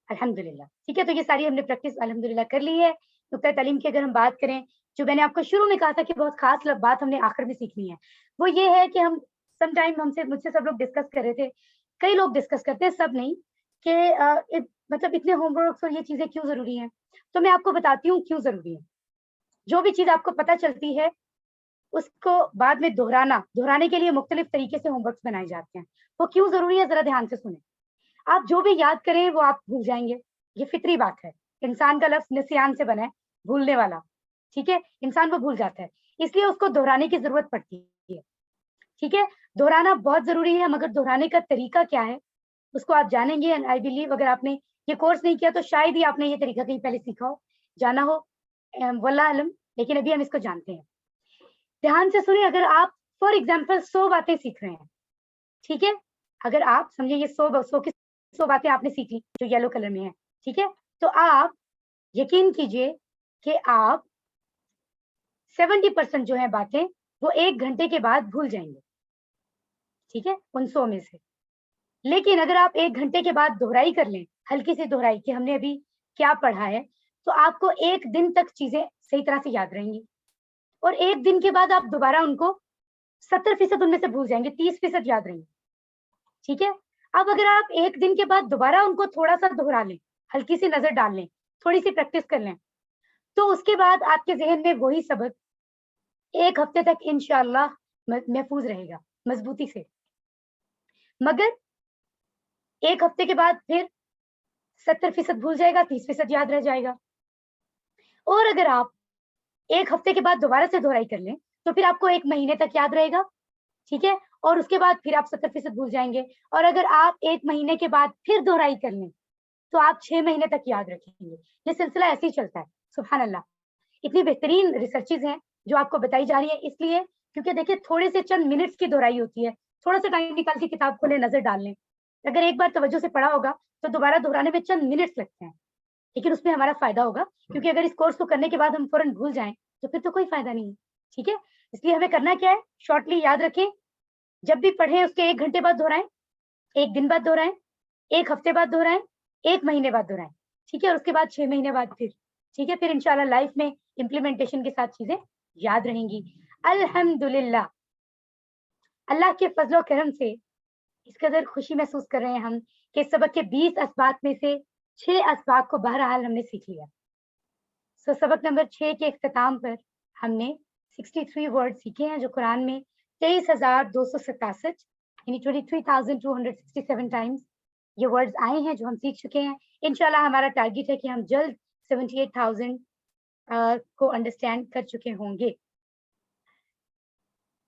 अल्हम्दुलिल्लाह। ठीक है, तो ये सारी हमने प्रैक्टिस अल्हम्दुलिल्लाह कर ली है। नुक्ता तालीम की अगर हम बात करें, जो मैंने आपको शुरू में कहा था कि बहुत खास बात हमने आखिर में सीखनी है, वो ये है कि हम समटाइम मुझसे सब लोग डिस्कस कर रहे थे, कई लोग डिस्कस करते हैं, सब नहीं, कि मतलब इतने होमवर्क्स और ये चीजें क्यों जरूरी हैं। तो मैं आपको बताती हूँ क्यों जरूरी है। जो भी चीज आपको पता चलती है उसको बाद में दोहराने के लिए मुख्तलिफ तरीके से होमवर्क्स बनाए जाते हैं। वो क्यों जरूरी है, जरा ध्यान से सुने। आप जो भी याद करें वो आप भूल जाएंगे, ये फितरी बात है। इंसान का लफ्ज निस्यान से बना है, भूलने वाला। ठीक है, इंसान वो भूल जाता है, इसलिए उसको दोहराने की जरूरत पड़ती है। ठीक है, दोहराना बहुत जरूरी है, मगर दोहराने का तरीका क्या है उसको आप जानेंगे। एंड आई बिलीव अगर आपने ये कोर्स नहीं किया तो शायद ही आपने ये तरीका कहीं पहले सीखा हो, जाना हो, वल्लाह आलम, लेकिन अभी हम इसको जानते हैं। ध्यान से सुनिए, अगर आप फॉर एग्जाम्पल 100 बातें सीख रहे हैं, ठीक है, अगर आप समझे ये 100 बातें आपने सीख ली जो येलो कलर में है, ठीक है, तो आप यकीन कीजिए कि आप 70% जो है बातें वो 1 घंटे के बाद भूल जाएंगे। ठीक है, उन 100 में से। लेकिन अगर आप 1 घंटे के बाद दोहराई कर लें, हल्की सी दोहराई कि हमने अभी क्या पढ़ा है, तो आपको 1 दिन तक चीजें सही तरह से याद रहेंगी। اور ایک दिन के बाद आप दोबारा उनको 70% उनमें से भूल जाएंगे, 30% याद रहेंगे, ठीक है। अब अगर आप एक दिन के बाद दोबारा उनको थोड़ा सा दोहरा लें, हल्की सी नजर डाल लें, थोड़ी सी प्रैक्टिस कर लें, तो उसके बाद आपके जहन में वही सबक एक हफ्ते तक इंशाअल्लाह महफूज रहेगा मजबूती से। मगर एक हफ्ते के बाद फिर 70% भूल जाएगा, 30% याद रह जाएगा। और अगर आप एक हफ्ते के बाद दोबारा से दोहराई कर लें तो फिर आपको एक महीने तक याद रहेगा, ठीक है, और उसके बाद फिर आप 70% भूल जाएंगे। और अगर आप एक महीने के बाद फिर दोहराई कर लें तो आप 6 महीने तक याद रखेंगे। ये सिलसिला ऐसे ही चलता है। सुभान अल्लाह, इतनी बेहतरीन रिसर्चेज हैं जो आपको बताई जा रही है, इसलिए क्योंकि देखिए थोड़े से चंद मिनट्स की दोहराई होती है, थोड़ा सा टाइम निकाल के किताब खोले, नजर डाल लें। अगर एक बार तवज्जो से पढ़ा होगा तो दोबारा दोहराने में चंद मिनट्स लगते हैं, लेकिन उसमें हमारा फायदा होगा, क्योंकि अगर इस कोर्स को करने के बाद हम फौरन भूल जाएं तो फिर तो कोई फायदा नहीं है, ठीक है। इसलिए हमें करना क्या है, शॉर्टली याद रखें, जब भी पढ़ें उसके 1 घंटे बाद दोहराएं, 1 दिन बाद दोहराएं, 1 हफ्ते बाद दोहराएं, 1 महीने बाद दोहराएं, ठीक है, और उसके बाद 6 महीने बाद फिर, ठीक है, फिर इंशाल्लाह लाइफ में इम्प्लीमेंटेशन के साथ चीजें याद रहेंगी। अल्हम्दुलिल्लाह, अल्लाह के फजलो करम से इस कदर खुशी महसूस कर रहे हैं हम कि सबक के 20 असबाक में से 6 असबाक को बहरहाल हमने सीख लिया। सो सबक नंबर 6 के इख्तिताम पर हमने 63 वर्ड सीखे हैं जो कुरान में 23,267 यानी 23,267 टाइम्स ये वर्ड्स आए हैं जो हम सीख चुके हैं। इंशाल्लाह हमारा टारगेट है कि हम जल्द 78,000 को अंडरस्टैंड कर चुके होंगे।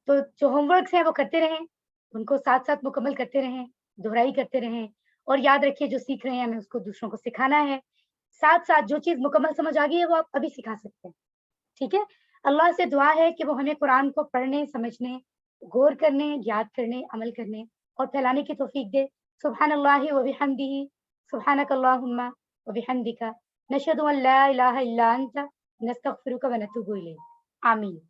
तो जो होमवर्क्स हैं वो करते रहें, उनको साथ साथ मुकम्मल करते रहें, दोहराई करते रहें, और याद रखिए जो सीख रहे हैं हमें उसको दूसरों को सिखाना है। साथ साथ जो चीज़ मुकम्मल समझ आ गई है वो आप अभी सिखा सकते हैं, ठीक है। अल्लाह से दुआ है कि वो हमें कुरान को पढ़ने, समझने, गौर करने, याद करने, अमल करने और फैलाने की तौफीक दे। सुब्हानल्लाहि व बिहम्दिही, सुब्हानकल्लाहुम्मा व बिहम्दिका, नशहदु अन ला इलाहा इल्ला अंता, नस्तगफिरुका व नतूबु इलैक। आमीन।